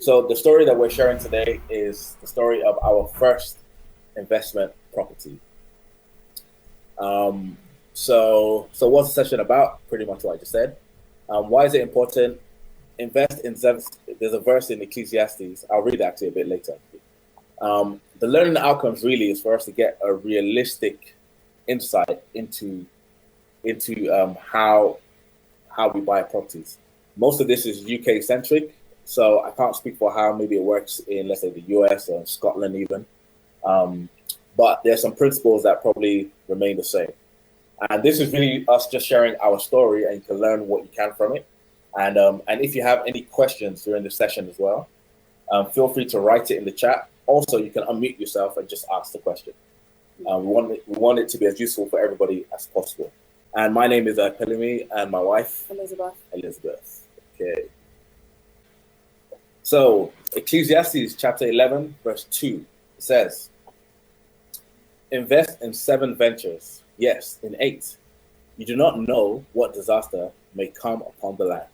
So the story that we're sharing today is the story of our first investment property. So what's the session about? Pretty much what I just said. Why is it important? Invest in there's a verse in Ecclesiastes. I'll read that to you a bit later. The learning outcomes really is for us to get a realistic insight into how we buy properties. Most of this is UK centric, so I can't speak for how maybe it works in, let's say, the US or Scotland even. But there's some principles that probably remain the same. And this is really us just sharing our story, and you can learn what you can from it. And if you have any questions during the session as well, feel free to write it in the chat. Also, you can unmute yourself and just ask the question. We want it to be as useful for everybody as possible. And my name is Pelumi, and my wife? Elizabeth. Okay. So, Ecclesiastes chapter 11, verse 2 says, invest in 7 ventures, yes, in 8. You do not know what disaster may come upon the land.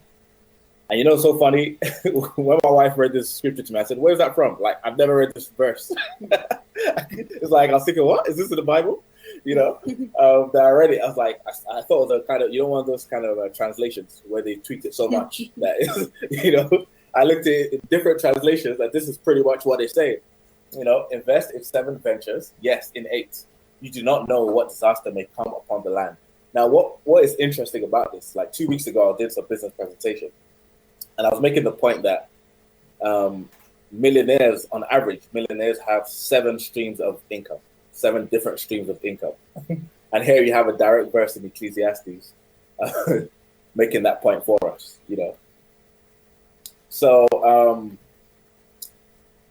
And you know, it's so funny, when my wife read this scripture to me, I said, where's that from? Like, I've never read this verse. It's like, I was thinking, what? Is this in the Bible? You know, that I read it, I was like, I thought it was a kind of, you know, one of those kind of translations where they tweak it so much that, you know, I looked at different translations and this is pretty much what they say. You know, invest in 7 ventures, yes, in 8. You do not know what disaster may come upon the land. Now, what is interesting about this, like 2 weeks ago, I did some business presentation and I was making the point that millionaires, on average, have 7 streams of income. 7 different streams of income. And here you have a direct verse in Ecclesiastes making that point for us, you know. So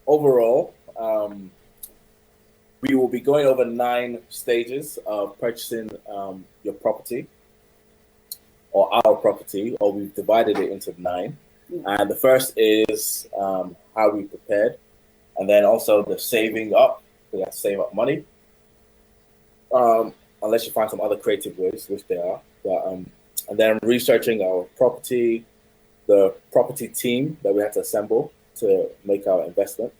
overall, we will be going over 9 stages of purchasing your property or our property, or we've divided it into 9. And the first is how we prepared, and then also the saving up. We have to save up money. Unless you find some other creative ways, which there are. But, and then researching our property, the property team that we had to assemble to make our investment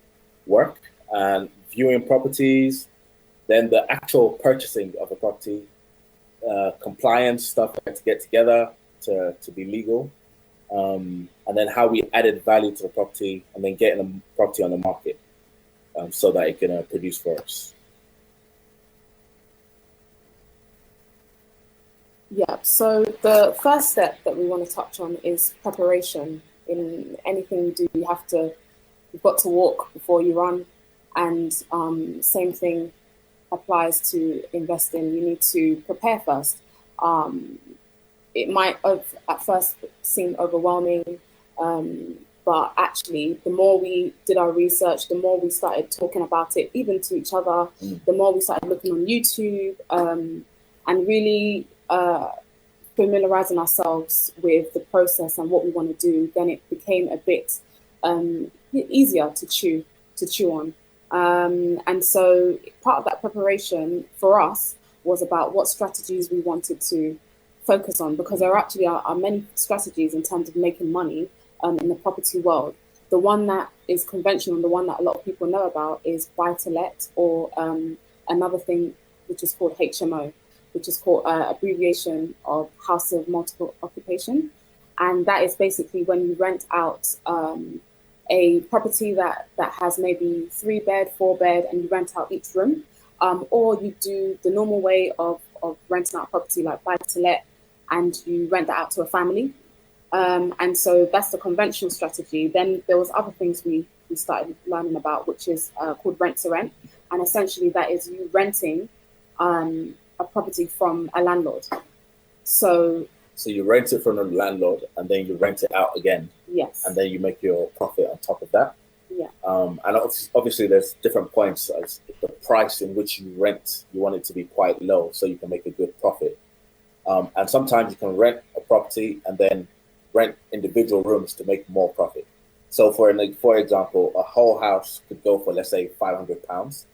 work, and viewing properties, then the actual purchasing of a property, compliance stuff we had to get together to be legal, and then how we added value to the property, and then getting the property on the market so that it can produce for us. Yeah, so the first step that we want to touch on is preparation. In anything you do, you've got to walk before you run. And same thing applies to investing. You need to prepare first. It might have at first seem overwhelming, but actually the more we did our research, the more we started talking about it, even to each other, the more we started looking on YouTube and really familiarizing ourselves with the process and what we want to do, then it became a bit easier to chew on. And so part of that preparation for us was about what strategies we wanted to focus on, because there actually are many strategies in terms of making money in the property world. The one that is conventional, the one that a lot of people know about, is buy-to-let, or another thing which is called HMO, which is called abbreviation of House of Multiple Occupation. And that is basically when you rent out a property that has maybe 3-bed, 4-bed, and you rent out each room, or you do the normal way of renting out property like buy-to-let, and you rent that out to a family. And so that's the conventional strategy. Then there was other things we started learning about, which is called rent-to-rent. And essentially that is you renting a property from a landlord. So you rent it from a landlord and then you rent it out again. Yes. And then you make your profit on top of that. Yeah. And obviously there's different points. As the price in which you rent, you want it to be quite low so you can make a good profit. And sometimes you can rent a property and then rent individual rooms to make more profit. So for example, a whole house could go for, let's say, £500.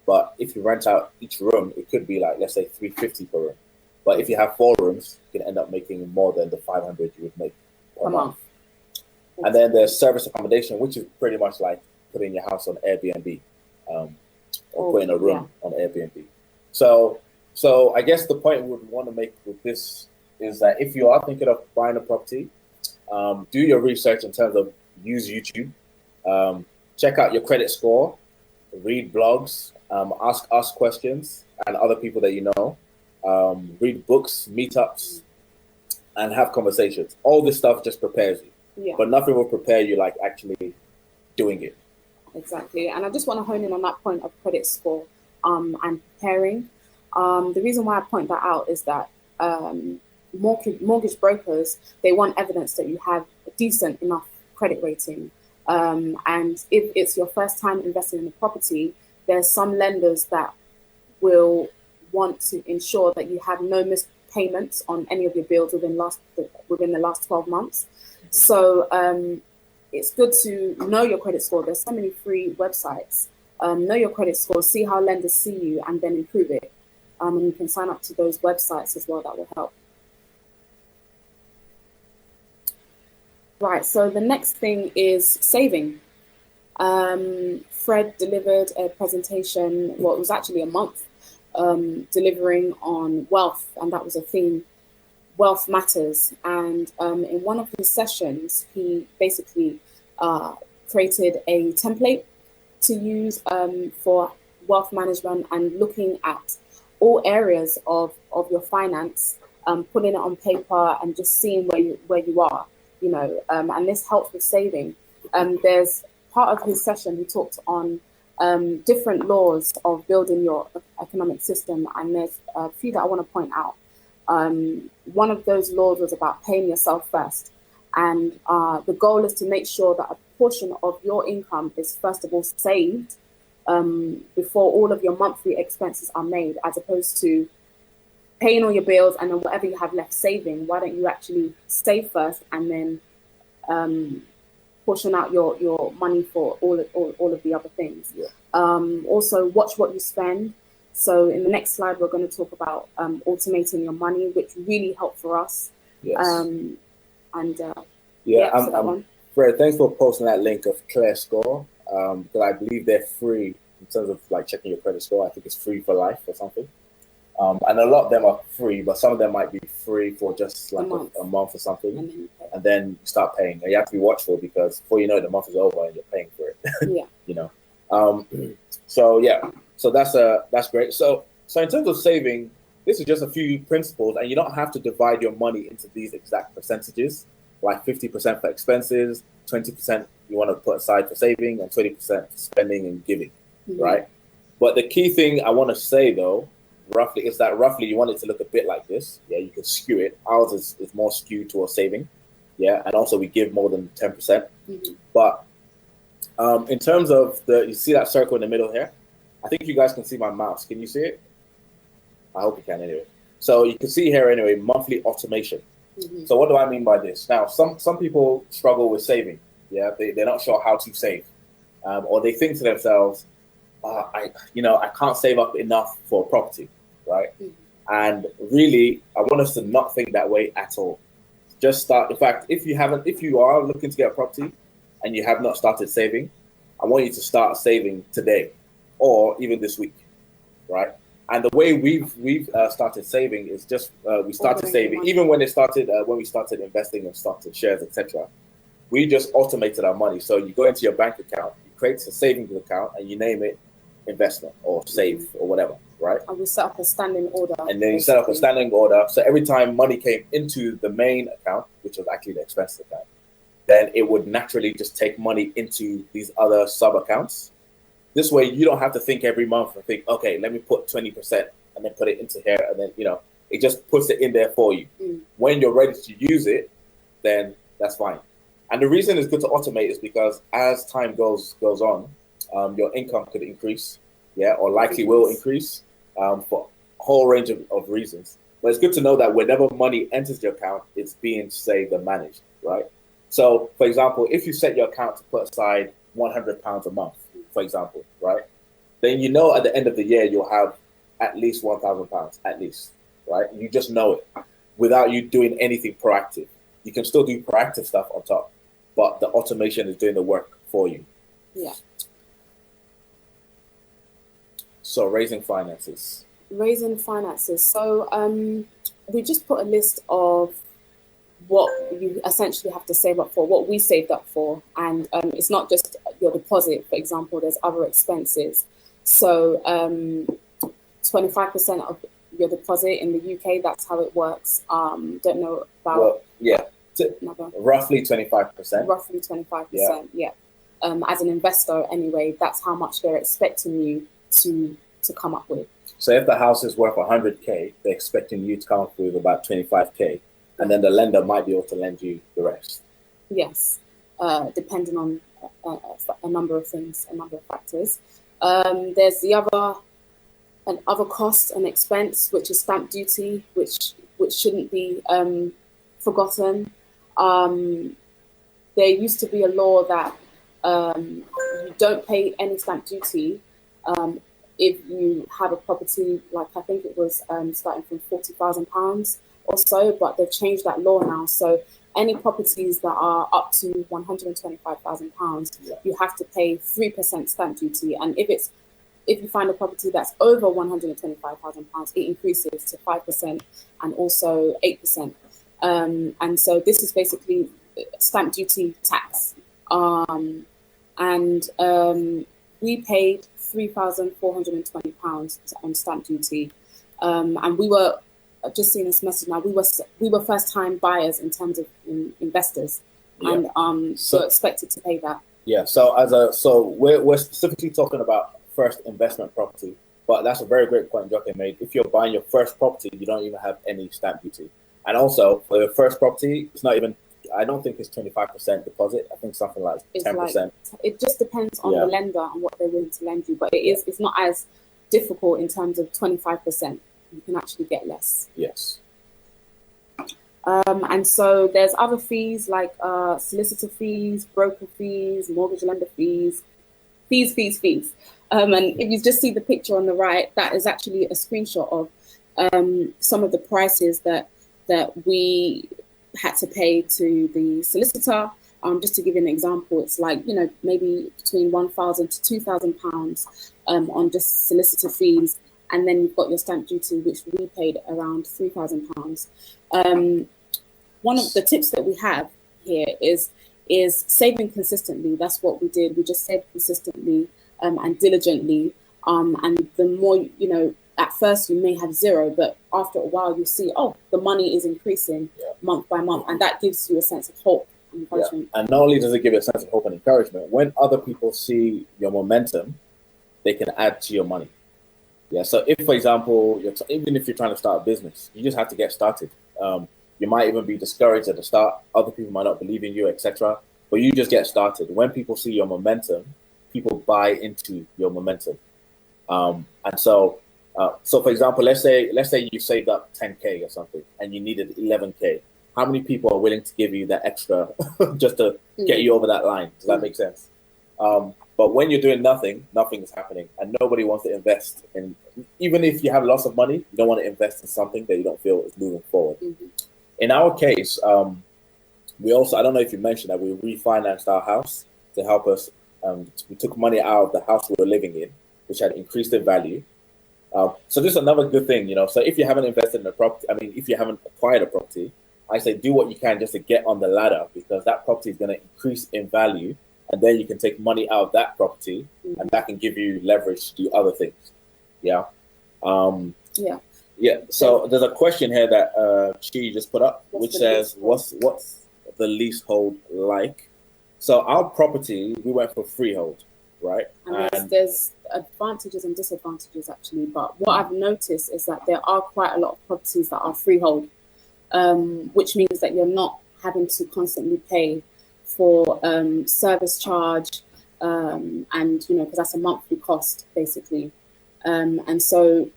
But if you rent out each room, it could be like, let's say, £350 per room. But if you have 4 rooms, you can end up making more than the 500 you would make per month. And then there's service accommodation, which is pretty much like putting your house on Airbnb, or putting a room on Airbnb. So I guess the point we would want to make with this is that if you are thinking of buying a property, do your research in terms of use YouTube, check out your credit score, read blogs, ask questions and other people that you know, read books, meetups, and have conversations. All this stuff just prepares you, but nothing will prepare you like actually doing it. Exactly. And I just want to hone in on that point of credit score and preparing. The reason why I point that out is that mortgage brokers, they want evidence that you have a decent enough credit rating. And if it's your first time investing in a property, there's some lenders that will want to ensure that you have no missed payments on any of your bills within the last 12 months. So it's good to know your credit score. There's so many free websites. Know your credit score, see how lenders see you, and then improve it. And you can sign up to those websites as well. That will help. Right, so the next thing is saving. Fred delivered a presentation, well, it was actually a month, delivering on wealth, and that was a theme, wealth matters. And in one of his sessions, he basically created a template to use for wealth management and looking at all areas of your finance, putting it on paper and just seeing where you are. And this helps with saving. There's part of his session, he talked on different laws of building your economic system, and there's a few that I want to point out. One of those laws was about paying yourself first, and the goal is to make sure that a portion of your income is first of all saved before all of your monthly expenses are made, as opposed to paying all your bills and then whatever you have left saving. Why don't you actually save first and then portion out your money for all of the other things? Also, watch what you spend. So in the next slide, we're going to talk about automating your money, which really helped for us. Fred, thanks for posting that link of ClearScore, because I believe they're free in terms of like checking your credit score. I think it's free for life or something. And a lot of them are free, but some of them might be free for just like a month or something, and then you start paying. And you have to be watchful, because before you know it, the month is over and you're paying for it. So that's great. So in terms of saving, this is just a few principles, and you don't have to divide your money into these exact percentages, like 50% for expenses, 20% you want to put aside for saving, and 20% for spending and giving, right? But the key thing I want to say though, roughly you want it to look a bit like this. You can skew it. Ours is more skewed towards saving, and also we give more than 10%. But in terms of you see that circle in the middle here? I think you guys can see my mouse. Can you see it? I hope you can anyway. So you can see here anyway, monthly automation. So what do I mean by this? Now, some people struggle with saving. They're not sure how to save, or they think to themselves, I can't save up enough for a property, right? And really, I want us to not think that way at all. Just start. In fact, if you are looking to get a property and you have not started saving, I want you to start saving today, or even this week, right? And the way we've started saving is just we started saving even when we started investing in stocks and shares, etc. We just automated our money. So you go into your bank account, you create a savings account, and you name it investment or save or whatever, right? And we set up a standing order. And then you set up a standing order. So every time money came into the main account, which was actually the expense account, then it would naturally just take money into these other sub accounts. This way, you don't have to think every month and think, okay, let me put 20% and then put it into here. And then, it just puts it in there for you. When you're ready to use it, then that's fine. And the reason it's good to automate is because as time goes on, your income could increase, or likely will increase for a whole range of reasons. But it's good to know that whenever money enters your account, it's being saved and managed, right? So, for example, if you set your account to put aside £100 a month, for example, right? Then at the end of the year, you'll have at least £1,000, at least, right? You just know it without you doing anything proactive. You can still do proactive stuff on top. but the automation is doing the work for you. Yeah. So raising finances. Raising finances. So we just put a list of what you essentially have to save up for, what we saved up for. And it's not just your deposit, for example, there's other expenses. So 25% of your deposit in the UK, that's how it works. Don't know about... Well, yeah, roughly 25%. Roughly 25%, yeah. As an investor anyway, that's how much they're expecting you to come up with. So if the house is worth 100K, they're expecting you to come up with about 25K, and then the lender might be able to lend you the rest. Yes, depending on a number of things, a number of factors. There's the other cost and expense, which is stamp duty, which shouldn't be forgotten. There used to be a law that you don't pay any stamp duty if you have a property, like I think it was starting from £40,000 or so, but they've changed that law now. So any properties that are up to £125,000, you have to pay 3% stamp duty. And if you find a property that's over £125,000, it increases to 5% and also 8%. And so this is basically stamp duty tax. We paid £3,420 on stamp duty. And we were, just seeing this message now, we were first time buyers in terms of investors, and so expected to pay that. Yeah, so we're specifically talking about first investment property, but that's a very great point Joaquin made. If you're buying your first property, you don't even have any stamp duty. And also for your first property, it's not even, I don't think it's 25% deposit. I think something like 10%. It just depends on the lender and what they're willing to lend you, but it's not as difficult in terms of 25%. You can actually get less. Yes. And so there's other fees like solicitor fees, broker fees, mortgage lender fees. And if you just see the picture on the right, that is actually a screenshot of some of the prices that we had to pay to the solicitor. Just to give you an example, it's like, maybe between £1,000 to £2,000 on just solicitor fees. And then you've got your stamp duty, which we paid around £3,000. One of the tips that we have here is saving consistently. That's what we did. We just saved consistently and diligently. And the more, at first you may have zero, but after a while you see, the money is increasing month by month. And that gives you a sense of hope and encouragement. And not only does it give you a sense of hope and encouragement, when other people see your momentum, they can add to your money. Yeah, so if, for example, even if you're trying to start a business, you just have to get started. You might even be discouraged at the start. Other people might not believe in you, etc. But you just get started. When people see your momentum, people buy into your momentum. And so for example, let's say you saved up 10K or something, and you needed 11K. How many people are willing to give you that extra just to get you over that line? Does that make sense? But when you're doing nothing is happening, and nobody wants to invest in. Even if you have lots of money, you don't want to invest in something that you don't feel is moving forward. In our case, we also, I don't know if you mentioned that we refinanced our house to help us. We took money out of the house we were living in, which had increased in value. So this is another good thing, So if you haven't invested in a property, if you haven't acquired a property, I say do what you can just to get on the ladder, because that property is going to increase in value. And then you can take money out of that property, and that can give you leverage to do other things. Yeah. So there's a question here that she just put up, which says, what's the leasehold like? So our property, we went for freehold, right? And there's advantages and disadvantages, actually. But what I've noticed is that there are quite a lot of properties that are freehold, which means that you're not having to constantly pay for service charge, and because that's a monthly cost basically, and so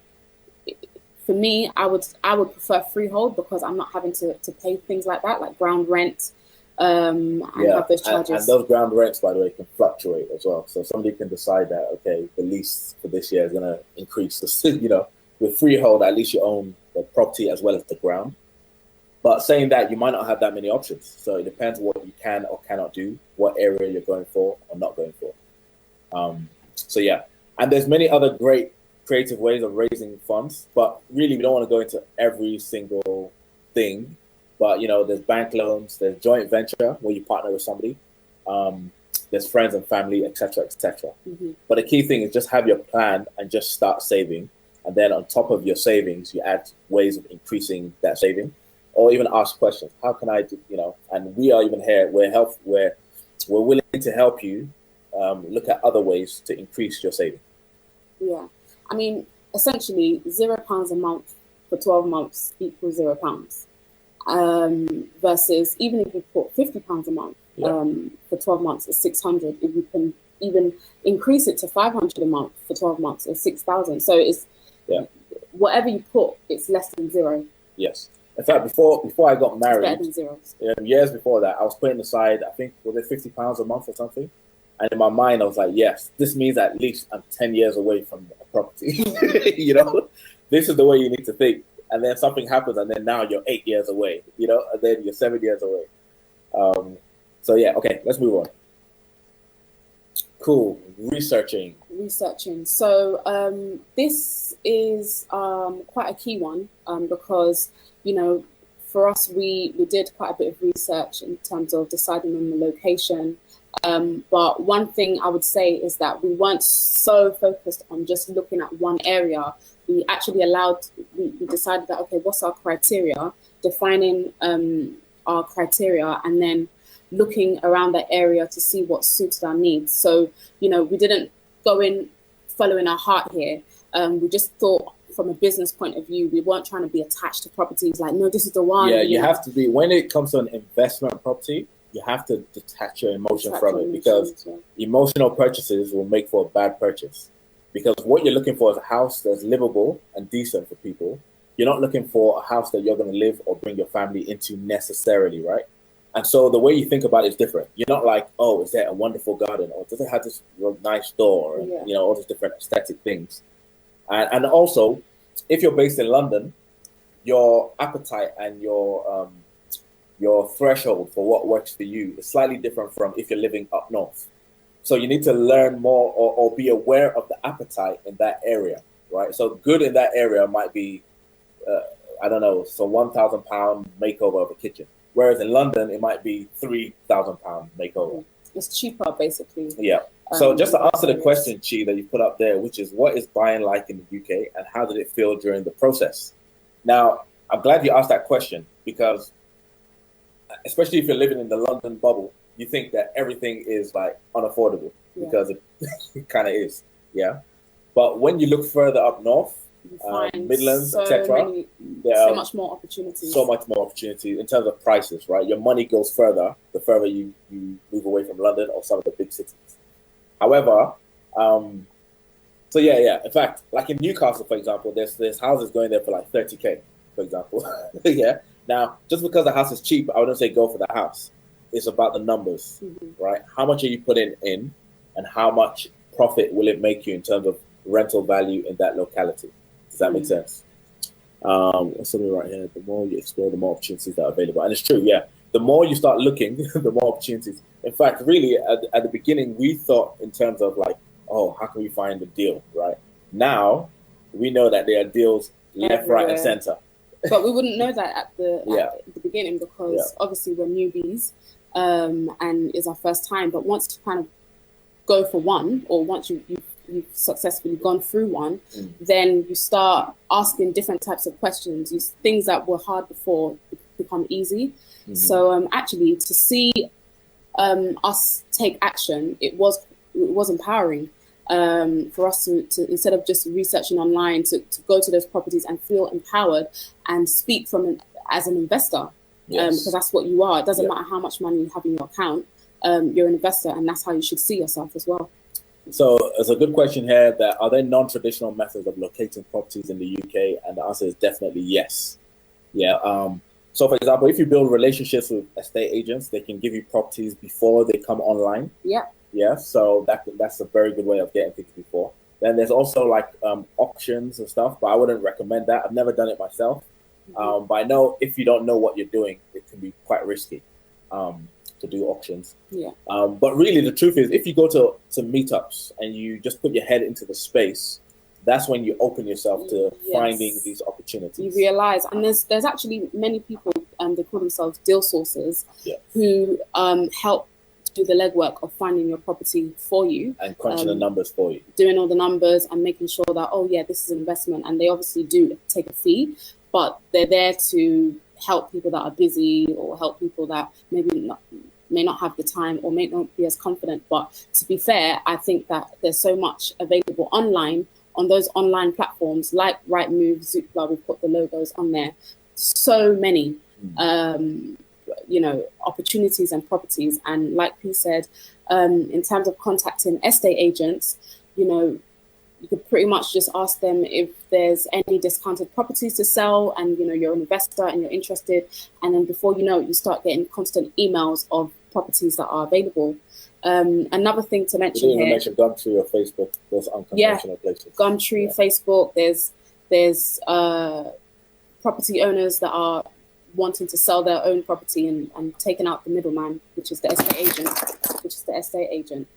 for me, I would prefer freehold, because I'm not having to pay things like that, like ground rent, and have those charges. And those ground rents, by the way, can fluctuate as well. So somebody can decide that, okay, the lease for this year is going to increase. With freehold, at least you own the property as well as the ground. But saying that, you might not have that many options. So it depends what you can or cannot do, what area you're going for or not going for. So yeah, and there's many other great creative ways of raising funds, but really we don't want to go into every single thing. But there's bank loans, there's joint venture where you partner with somebody, there's friends and family, etc., etc. But the key thing is just have your plan and just start saving, and then on top of your savings, you add ways of increasing that saving, or even ask questions. How can I do? And we are even here. We're willing to help you look at other ways to increase your saving. Yeah, I mean, essentially, £0 a month for 12 months equals £0. Versus even if you put £50 a month for 12 months, it's 600. If you can even increase it to 500 a month for 12 months, it's 6,000. So it's whatever you put, it's less than zero. Yes. In fact, before I got married, it's better than zero. Years before that, I was putting aside, I think, was it £50 a month or something? And in my mind, I was like, yes, this means at least I'm 10 years away from a property. This is the way you need to think. And then something happens, and then now you're 8 years away, and then you're 7 years away. So yeah, okay, let's move on. Cool. Researching. So this is quite a key one because, for us, we did quite a bit of research in terms of deciding on the location. But one thing I would say is that we weren't so focused on just looking at one area. We actually we decided that, okay, what's our criteria, defining our criteria, and then looking around that area to see what suited our needs. So, we didn't go in following our heart here. We just thought from a business point of view, we weren't trying to be attached to properties like, no, this is the one. Yeah, you have to be, when it comes to an investment property, you have to detach your emotion from it, because emotional purchases will make for a bad purchase. Because what you're looking for is a house that's livable and decent for people. You're not looking for a house that you're going to live or bring your family into necessarily, right? And so the way you think about it is different. You're not like, oh, is there a wonderful garden? Or does it have this nice door? And, all these different aesthetic things. And also, if you're based in London, your appetite and your threshold for what works for you is slightly different from if you're living up north. So you need to learn more or be aware of the appetite in that area, right? So good in that area might be, I don't know, so £1,000 makeover of a kitchen. Whereas in London, it might be £3,000 makeover. It's cheaper, basically. Yeah. So just to answer the question, Chi, that you put up there, which is what is buying like in the UK and how did it feel during the process? Now, I'm glad you asked that question because especially if you're living in the London bubble, you think that everything is like unaffordable because it kind of is. Yeah. But when you look further up north, Midlands, etc., there are so much more opportunities. So much more opportunity in terms of prices, right? Your money goes further the further you move away from London or some of the big cities. However, so yeah. In fact, like in Newcastle, for example, there's houses going there for like 30k, for example. Yeah. Now, just because the house is cheap, I wouldn't say go for the house. It's about the numbers, right? How much are you putting in, and how much profit will it make you in terms of rental value in that locality? Does that make sense? What's something right here? The more you explore, the more opportunities that are available. And it's true, yeah. The more you start looking, the more opportunities. In fact, really, at the beginning, we thought in terms of like, oh, how can we find a deal, right? Now, we know that there are deals left, right, and center. But we wouldn't know that at the beginning because obviously we're newbies and it's our first time. But once you kind of go for one, or once you've successfully gone through one, then you start asking different types of questions. Things that were hard before become easy. So actually, to see us take action, it was empowering for us to instead of just researching online, to go to those properties and feel empowered and speak as an investor, because that's what you are. It doesn't matter how much money you have in your account. You're an investor, and that's how you should see yourself as well. So there's a good question here that are there non-traditional methods of locating properties in the UK? And the answer is definitely yes. Yeah. So for example, if you build relationships with estate agents, they can give you properties before they come online. Yeah. Yeah. So that's a very good way of getting things before. Then there's also like auctions and stuff, but I wouldn't recommend that. I've never done it myself. But I know if you don't know what you're doing, it can be quite risky to do auctions. Yeah. But really, the truth is, if you go to meetups and you just put your head into the space, that's when you open yourself to finding these opportunities. You realize, and there's actually many people, they call themselves deal sources, who help do the legwork of finding your property for you and crunching the numbers for you, doing all the numbers and making sure that, oh yeah, this is an investment, and they obviously do take a fee, but they're there to help people that are busy, or help people that may not have the time or may not be as confident. But to be fair, I think that there's so much available online on those online platforms like Rightmove, Zoopla. We've put the logos on there. So many opportunities and properties. And like P said, in terms of contacting estate agents, you could pretty much just ask them if there's any discounted properties to sell, and you're an investor and you're interested, and then before you know it, you start getting constant emails of properties that are available. Another thing to mention here, mention Gumtree or Facebook, those unconventional places. Gumtree, Facebook. There's property owners that are wanting to sell their own property and taking out the middleman, which is the estate agent.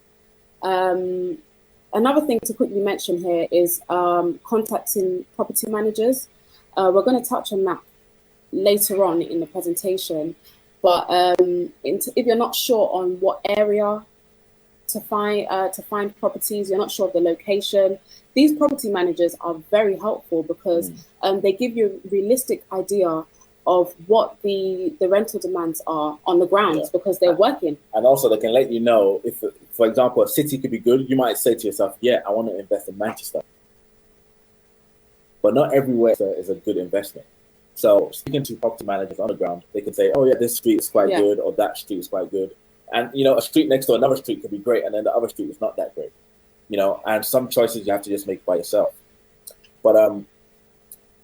Another thing to quickly mention here is contacting property managers. We're going to touch on that later on in the presentation, but if you're not sure on what area to find properties, you're not sure of the location, these property managers are very helpful because they give you a realistic idea of what the rental demands are on the ground, because they're working. And also they can let you know if, for example, a city could be good. You might say to yourself, yeah, I want to invest in Manchester. But not everywhere is a good investment. So speaking to property managers on the ground, they can say, oh yeah, this street is quite good, or that street is quite good. And, a street next to another street could be great, and then the other street is not that great. And some choices you have to just make by yourself. But,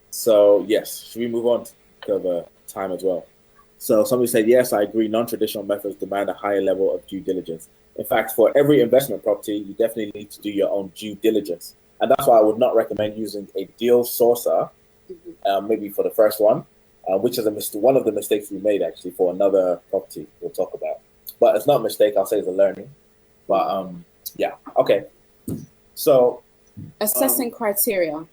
so yes, should we move on of time as well? So somebody said, yes, I agree. Non-traditional methods demand a higher level of due diligence. In fact, for every investment property, you definitely need to do your own due diligence. And that's why I would not recommend using a deal sourcer, maybe for the first one, which is one of the mistakes we made actually for another property we'll talk about. But it's not a mistake, I'll say it's a learning. But yeah, okay. So assessing criteria.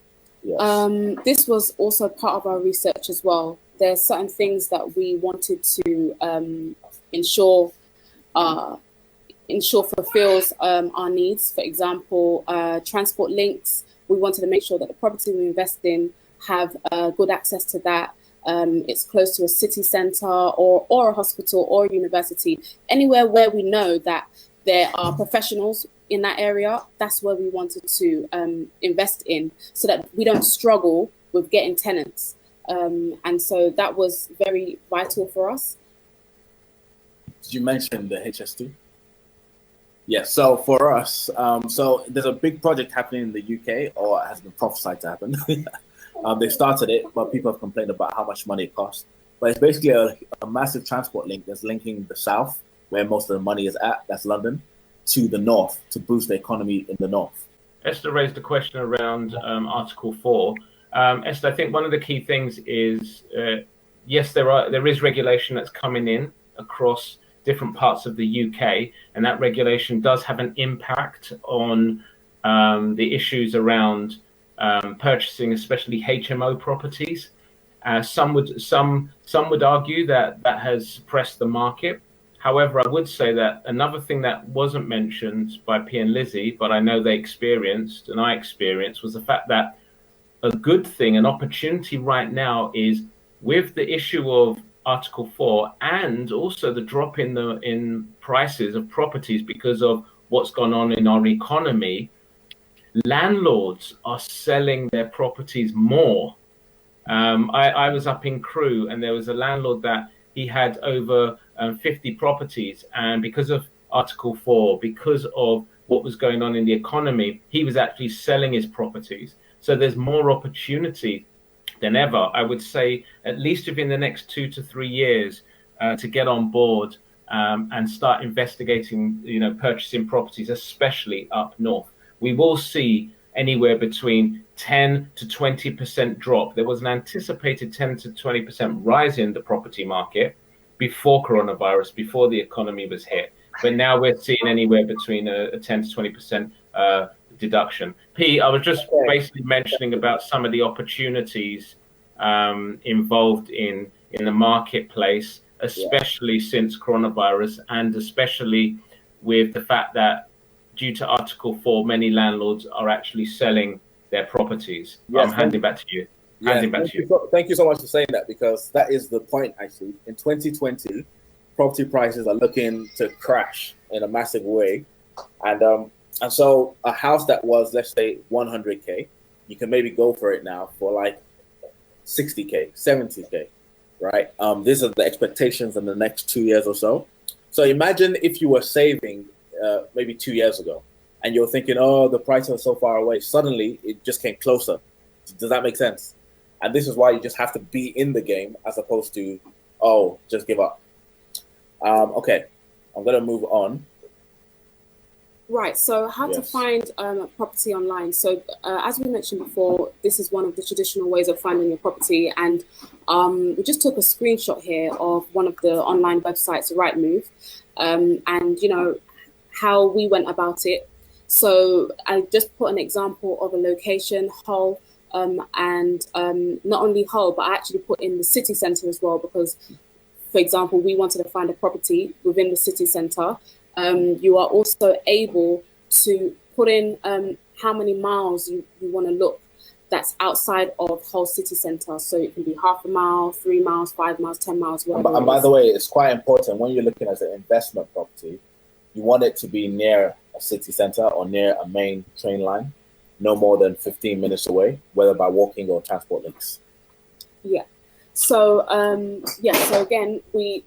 Yes. This was also part of our research as well. There's certain things that we wanted to ensure fulfills our needs. For example, transport links. We wanted to make sure that the property we invest in have good access to that. It's close to a city centre or a hospital or a university. Anywhere where we know that there are professionals in that area, that's where we wanted to invest in, so that we don't struggle with getting tenants. And so that was very vital for us. Did you mention the HS2? Yes, so for us, so there's a big project happening in the UK, or it has been prophesied to happen. They started it, but people have complained about how much money it costs. But it's basically a massive transport link that's linking the south, where most of the money is at, that's London, to the north, to boost the economy in the north. Esther raised a question around Article 4. Esther, I think one of the key things is, yes, there is regulation that's coming in across different parts of the UK, and that regulation does have an impact on the issues around purchasing, especially HMO properties. Some would argue that has suppressed the market. However, I would say that another thing that wasn't mentioned by P and Lizzie, but I know they experienced and I experienced, was the fact that a good thing, an opportunity right now is with the issue of Article 4 and also the drop in prices of properties because of what's gone on in our economy, landlords are selling their properties more. I was up in Crewe, and there was a landlord that he had over 50 properties, and because of Article 4, because of what was going on in the economy, he was actually selling his properties. So there's more opportunity than ever. I would say at least within the next 2 to 3 years to get on board and start investigating, purchasing properties, especially up north. We will see anywhere between 10 to 20% drop. There was an anticipated 10 to 20% rise in the property market before coronavirus, before the economy was hit. But now we're seeing anywhere between a 10 to 20% deduction. P, I was just basically mentioning about some of the opportunities involved in the marketplace, especially since coronavirus, and especially with the fact that due to Article 4, many landlords are actually selling their properties. I'm handing back to you. Thank you so much for saying that, because that is the point, actually. In 2020, property prices are looking to crash in a massive way. And so a house that was, let's say, 100K, you can maybe go for it now for like 60K, 70K, right? These are the expectations in the next 2 years or so. So imagine if you were saving maybe 2 years ago and you're thinking, oh, the prices are so far away. Suddenly, it just came closer. Does that make sense? And this is why you just have to be in the game as opposed to, oh, just give up. Okay, I'm going to move on. Right, so how to find a property online. So as we mentioned before, this is one of the traditional ways of finding your property. And we just took a screenshot here of one of the online websites, Rightmove, and, you know, how we went about it. So I just put an example of a location, Hull, and not only Hull, but I actually put in the city centre as well, because, for example, we wanted to find a property within the city centre. You are also able to put in how many miles you want to look that's outside of Hull city centre. So it can be half a mile, 3 miles, 5 miles, 10 miles, whatever. And by the way, it's quite important when you're looking at an investment property, you want it to be near a city centre or near a main train line, no more than 15 minutes away, whether by walking or transport links. Yeah. So, so again, we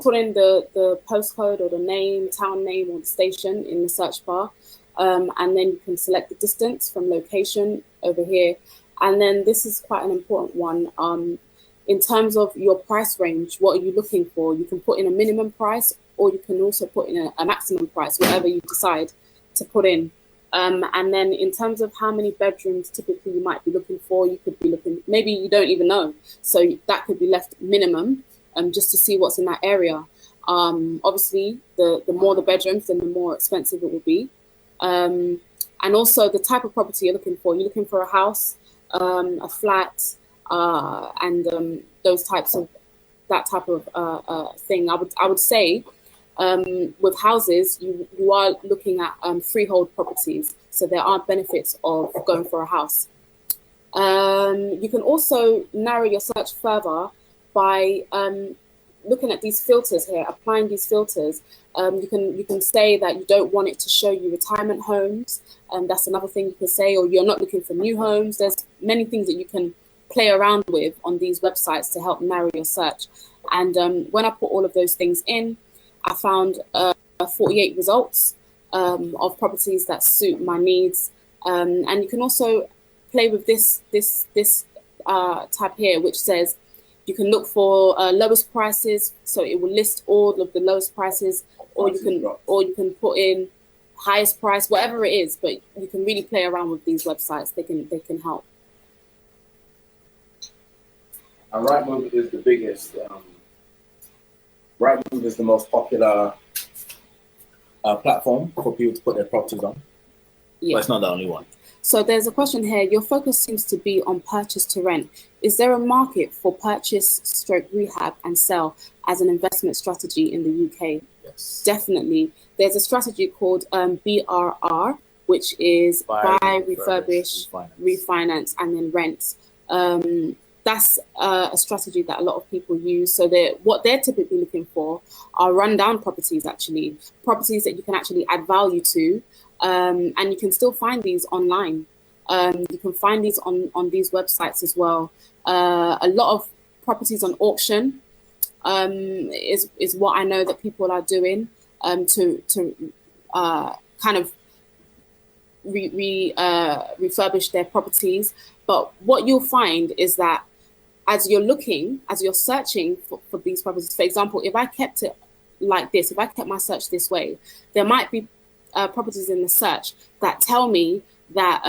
put in the postcode or the name, town name, or the station in the search bar. And then you can select the distance from location over here. And then this is quite an important one. In terms of your price range, what are you looking for? You can put in a minimum price, or you can also put in a maximum price, whatever you decide to put in. And then in terms of how many bedrooms typically you might be looking for, you could be looking, maybe you don't even know. So that could be left minimum, just to see what's in that area. Obviously, the more the bedrooms, then the more expensive it will be. And also the type of property you're looking for. You're looking for a house, a flat, and that type of thing. I would say with houses, you are looking at freehold properties. So there are benefits of going for a house. You can also narrow your search further by looking at these filters here, applying these filters. You can say that you don't want it to show you retirement homes, and that's another thing you can say, or you're not looking for new homes. There's many things that you can play around with on these websites to help narrow your search. And when I put all of those things in, I found 48 results of properties that suit my needs. And you can also play with this tab here, which says you can look for lowest prices, so it will list all of the lowest prices, or you can put in highest price, whatever it is. But you can really play around with these websites. They can help. And Rightmove is the biggest. Rightmove is the most popular platform for people to put their properties on. Yeah. But it's not the only one. So there's a question here. Your focus seems to be on purchase to rent. Is there a market for purchase / rehab and sell as an investment strategy in the UK? Yes. Definitely. There's a strategy called BRR, which is buy, refurbish, refinance, and then rent. That's a strategy that a lot of people use. So what they're typically looking for are rundown properties, actually, properties that you can actually add value to. And you can still find these online. You can find these on these websites as well. A lot of properties on auction is what I know that people are doing to kind of refurbish their properties. But what you'll find is that as you're searching for these properties, for example, if I kept it like this, if I kept my search this way, there might be properties in the search that tell me that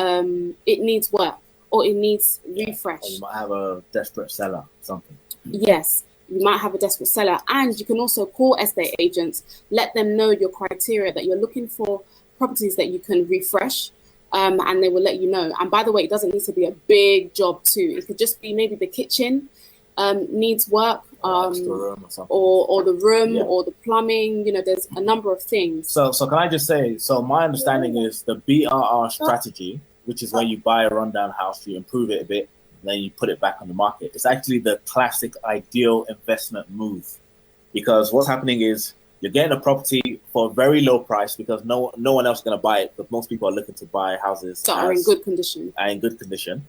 it needs work or it needs refresh. Or you might have a desperate seller, something. Yes, you might have a desperate seller, and you can also call estate agents, let them know your criteria, that you're looking for properties that you can refresh, and they will let you know. And by the way, it doesn't need to be a big job too. It could just be maybe the kitchen needs work, Or the room or the plumbing. You know, there's a number of things. So can I just say, so my understanding is the BRR strategy, which is where you buy a rundown house, you improve it a bit, and then you put it back on the market. It's actually the classic ideal investment move, because what's happening is you're getting a property for a very low price because no one else is going to buy it, because most people are looking to buy houses that are in good condition.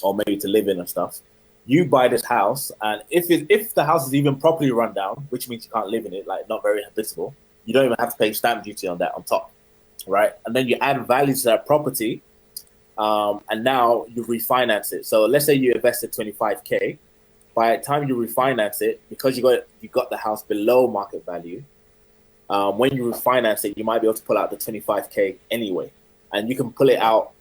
Or maybe to live in and stuff. You buy this house, and if the house is even properly run down, which means you can't live in it, like not very habitable, you don't even have to pay stamp duty on that on top, right? And then you add value to that property, and now you refinance it. So let's say you invested 25K. By the time you refinance it, because you got the house below market value, when you refinance it, you might be able to pull out the 25K anyway, and you can pull it out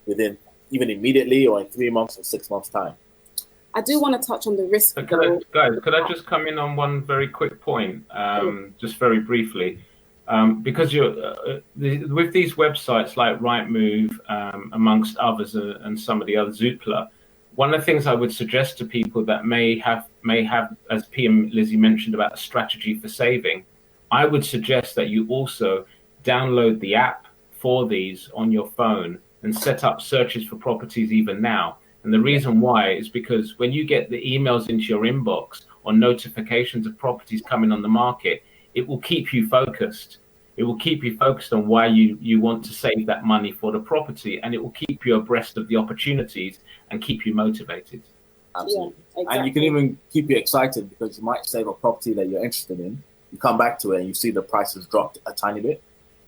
within even immediately or in 3 months or 6 months time. I do want to touch on the risk. Could I just come in on one very quick point, just very briefly? Because with these websites like Rightmove, amongst others, and some of the others, Zoopla, one of the things I would suggest to people that may have, as P and Lizzie mentioned about a strategy for saving, I would suggest that you also download the app for these on your phone and set up searches for properties even now. And the reason why is because when you get the emails into your inbox or notifications of properties coming on the market, it will keep you focused. It will keep you focused on why you want to save that money for the property, and it will keep you abreast of the opportunities and keep you motivated. Absolutely. Yeah, exactly. And you can even keep you excited because you might save a property that you're interested in. You come back to it and you see the price has dropped a tiny bit.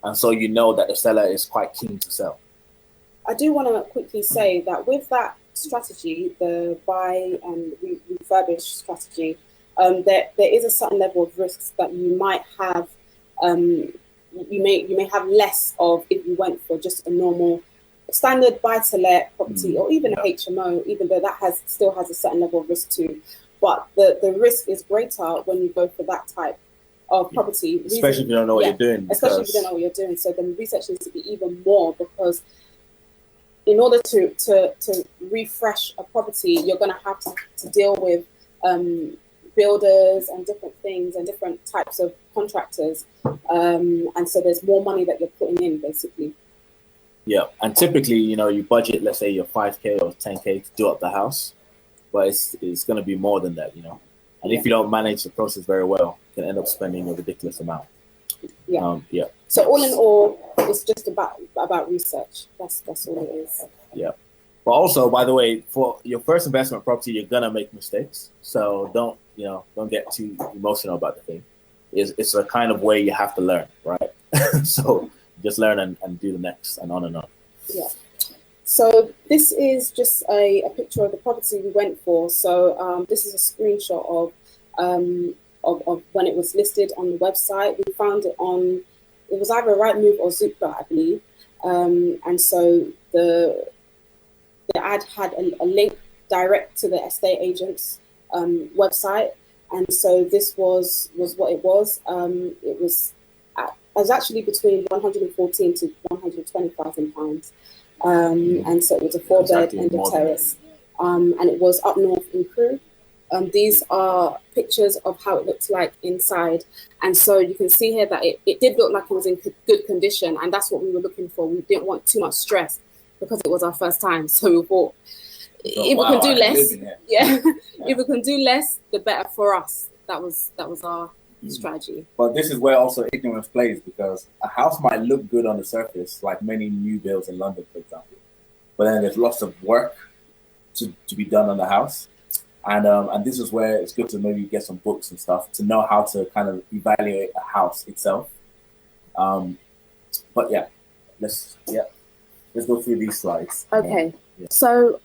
And so you know that the seller is quite keen to sell. I do want to quickly say that with that strategy, the buy and refurbish strategy, there is a certain level of risks that you might have. You may have less of if you went for just a normal standard buy-to-let property or even a HMO, even though that still has a certain level of risk too. But the risk is greater when you go for that type of property. Especially if you don't know what you're doing. Especially if you don't know what you're doing. So the research needs to be even more, because in order to refresh a property, you're going to have to deal with builders and different things and different types of contractors. And so there's more money that you're putting in, basically. Yeah, and typically, you budget, let's say your 5K or 10K to do up the house, but it's going to be more than that, And if you don't manage the process very well, you can end up spending a ridiculous amount. Yeah. So all in all, it's just about research. That's all it is. Yeah. But also, by the way, for your first investment property, you're gonna make mistakes. So don't get too emotional about the thing. It's a kind of way you have to learn, right? So just learn and do the next, and on and on. Yeah. So this is just a picture of the property we went for. So this is a screenshot of when it was listed on the website. We found it it was either Rightmove or Zoopla, I believe. And so the ad had a link direct to the estate agent's website. And so this was what it was. It was actually between 114 to 120,000 pounds. And so it was a 4-bed end of terrace. And it was up north in Crewe. These are pictures of how it looked like inside. And so you can see here that it did look like it was in good condition. And that's what we were looking for. We didn't want too much stress because it was our first time. So we thought, if we can do less, if we can do less, the better for us. That was our strategy. But this is where also ignorance plays, because a house might look good on the surface, like many new builds in London, for example. But then there's lots of work to be done on the house. And this is where it's good to maybe get some books and stuff to know how to kind of evaluate a house itself. But let's go through these slides. Okay. Yeah. So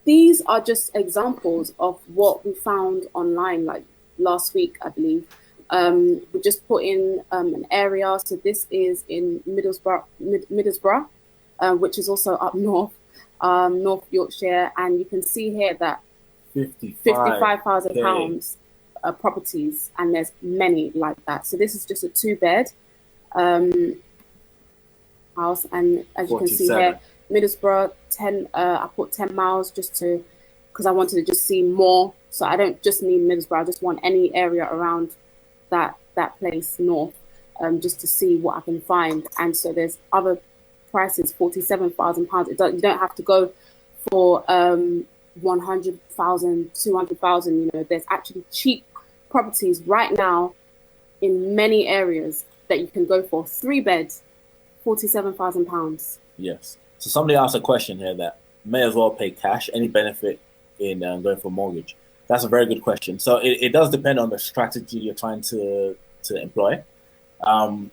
these are just examples of what we found online, like last week, I believe. We just put in an area. So this is in Middlesbrough, which is also up north, North Yorkshire, and you can see here that £55,000 properties, and there's many like that. So this is just a 2-bed house, and as you can see here, Middlesbrough, I put 10 miles just to, because I wanted to just see more. So I don't just need Middlesbrough, I just want any area around that place north, just to see what I can find. And so there's other prices, £47,000. You don't have to go for 100,000, 200,000. You know, there's actually cheap properties right now in many areas that you can go for. 3 beds, £47,000. Yes. So somebody asked a question here that may as well pay cash. Any benefit in going for a mortgage? That's a very good question. So it does depend on the strategy you're trying to employ. For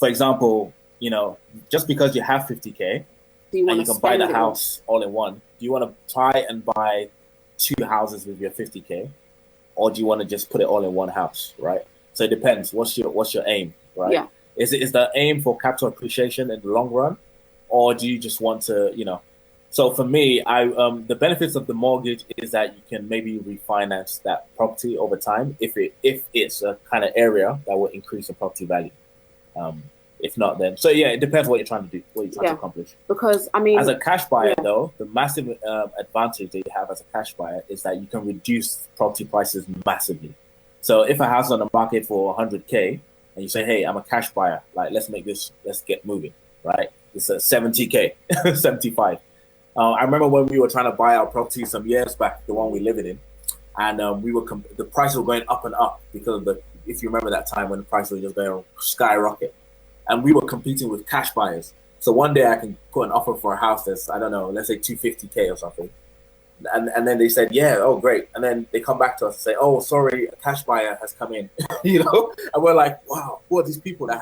example, you know, just because you have 50K and you can buy the house all in one, do you want to try and buy 2 houses with your 50K, or do you want to just put it all in one house, right? So it depends. What's your aim, right? Yeah. Is the aim for capital appreciation in the long run, or do you just want to, you know? So for me, the benefits of the mortgage is that you can maybe refinance that property over time if it's a kind of area that will increase the property value. If not, then it depends what you're trying to do, what you're trying to accomplish. Because I mean, as a cash buyer, though, the massive advantage that you have as a cash buyer is that you can reduce property prices massively. So if a house is on the market for 100K and you say, "Hey, I'm a cash buyer, like let's get moving," right? It's a 70K, 75. I remember when we were trying to buy our property some years back, the one we live in, and the prices were going up and up because of if you remember that time when the price was just going to skyrocket, and we were competing with cash buyers. So one day I can put an offer for a house that's, I don't know, let's say 250K or something, and then they said, "Yeah, oh great," and then they come back to us and say, "Oh, sorry, a cash buyer has come in," you know, and we're like, "Wow, who are these people that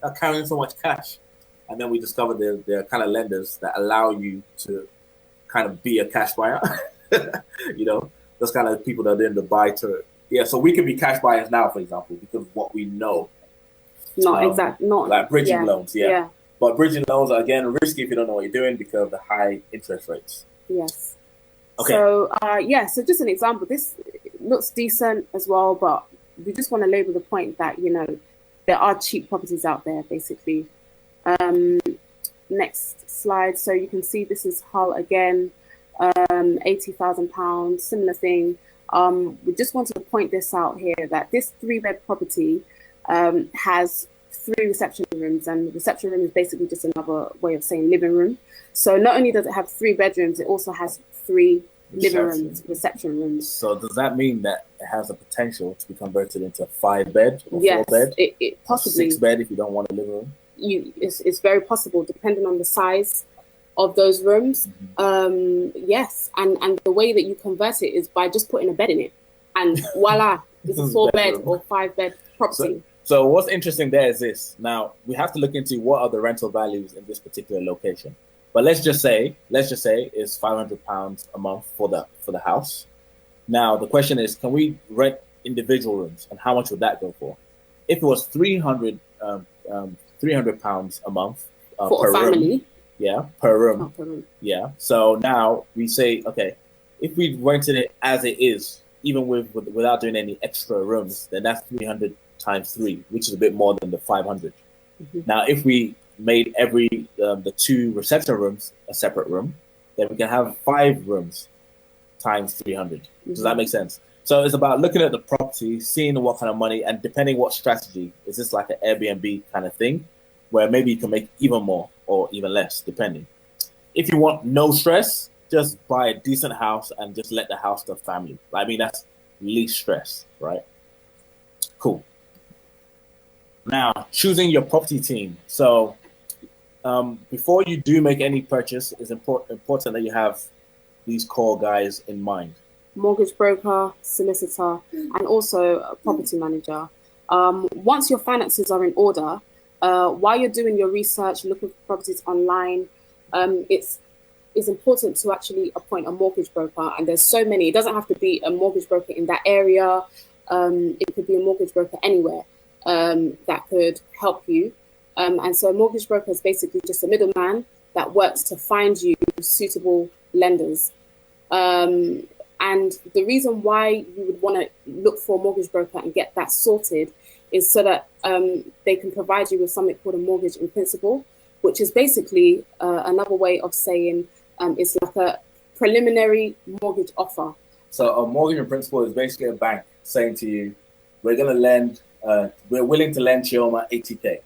are carrying so much cash?" And then we discovered they're kind of lenders that allow you to kind of be a cash buyer. You know, those kind of people that are in the buy to, so we can be cash buyers now, for example, because of what we know. Not like bridging loans, but bridging loans are again risky if you don't know what you're doing because of the high interest rates. Yes. Okay. So so just an example, this looks decent as well, but we just want to label the point that, you know, there are cheap properties out there, basically. Next slide. So you can see this is Hull again, £80,000, similar thing. We just wanted to point this out here that this 3-bed property has 3 reception rooms, and the reception room is basically just another way of saying living room. So not only does it have 3 bedrooms, it also has 3 living rooms, reception rooms. So does that mean that it has a potential to be converted into 5-bed or 4-bed? It possibly 6-bed if you don't want a living room. It's very possible, depending on the size of those rooms. Yes, and the way that you convert it is by just putting a bed in it, and voila, it's a 4-bed or 5-bed property. So what's interesting there is this. Now we have to look into what are the rental values in this particular location. But let's just say it's £500 a month for the house. Now the question is, can we rent individual rooms, and how much would that go for? If it was £300 a month for per a family, room, per room, per room. So now we say, okay, if we rented it as it is, even without doing any extra rooms, then that's 300 times 3, which is a bit more than the 500. Now, if we made every the 2 reception rooms a separate room, then we can have 5 rooms times 300. Does that make sense? So it's about looking at the property, seeing what kind of money, and depending what strategy. Is this like an Airbnb kind of thing, where maybe you can make even more or even less, depending. If you want no stress, just buy a decent house and just let the house to family. I mean, that's least stress, right? Cool. Now, choosing your property team. So before you do make any purchase, it's important that you have these core guys in mind. Mortgage broker, solicitor, and also a property manager. Once your finances are in order, while you're doing your research, looking for properties online, it's important to actually appoint a mortgage broker. And there's so many. It doesn't have to be a mortgage broker in that area. It could be a mortgage broker anywhere that could help you. And so a mortgage broker is basically just a middleman that works to find you suitable lenders. And the reason why you would want to look for a mortgage broker and get that sorted is so that they can provide you with something called a mortgage in principle, which is basically another way of saying it's like a preliminary mortgage offer. So a mortgage in principle is basically a bank saying to you, we're going to lend, we're willing to lend Chioma 80K.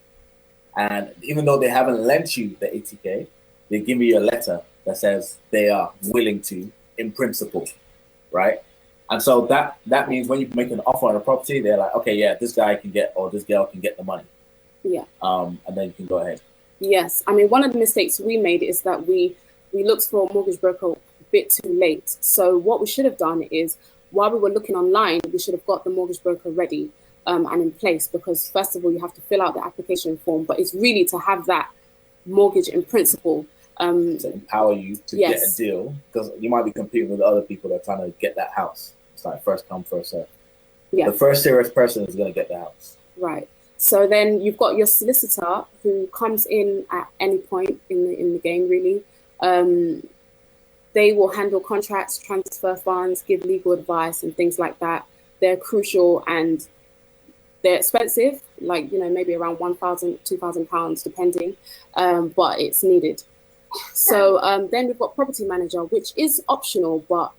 And even though they haven't lent you the 80K, they give you a letter that says they are willing to in principle, right? And so that means when you make an offer on a property, they're like, okay, yeah, this guy can get, or this girl can get the money. Yeah. And then you can go ahead. Yes. I mean, one of the mistakes we made is that we looked for a mortgage broker a bit too late. So what we should have done is, while we were looking online, we should have got the mortgage broker ready and in place, because first of all, you have to fill out the application form, but it's really to have that mortgage in principle. To empower you to get a deal, because you might be competing with other people that are trying to get that house. It's like first come, first serve. Yeah. The first serious person is going to get the house. Right. So then you've got your solicitor who comes in at any point in the game, really. They will handle contracts, transfer funds, give legal advice and things like that. They're crucial and they're expensive, like, you know, maybe around £1,000, £2,000, depending, but it's needed. So then we've got property manager, which is optional, but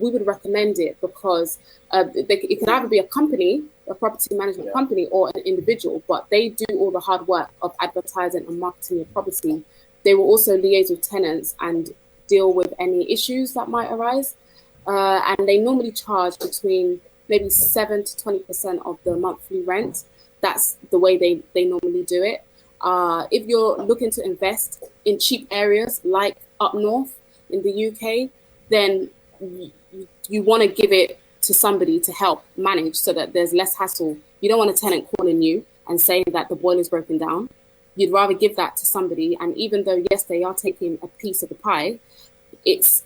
we would recommend it because it can either be a company, a property management company, or an individual, but they do all the hard work of advertising and marketing your property. They will also liaise with tenants and deal with any issues that might arise. And they normally charge between maybe 7 to 20% of the monthly rent. That's the way they normally do it. If you're looking to invest in cheap areas like up north in the UK, then you want to give it to somebody to help manage so that there's less hassle. You don't want a tenant calling you and saying that the boiler's broken down. You'd rather give that to somebody. And even though, yes, they are taking a piece of the pie, it's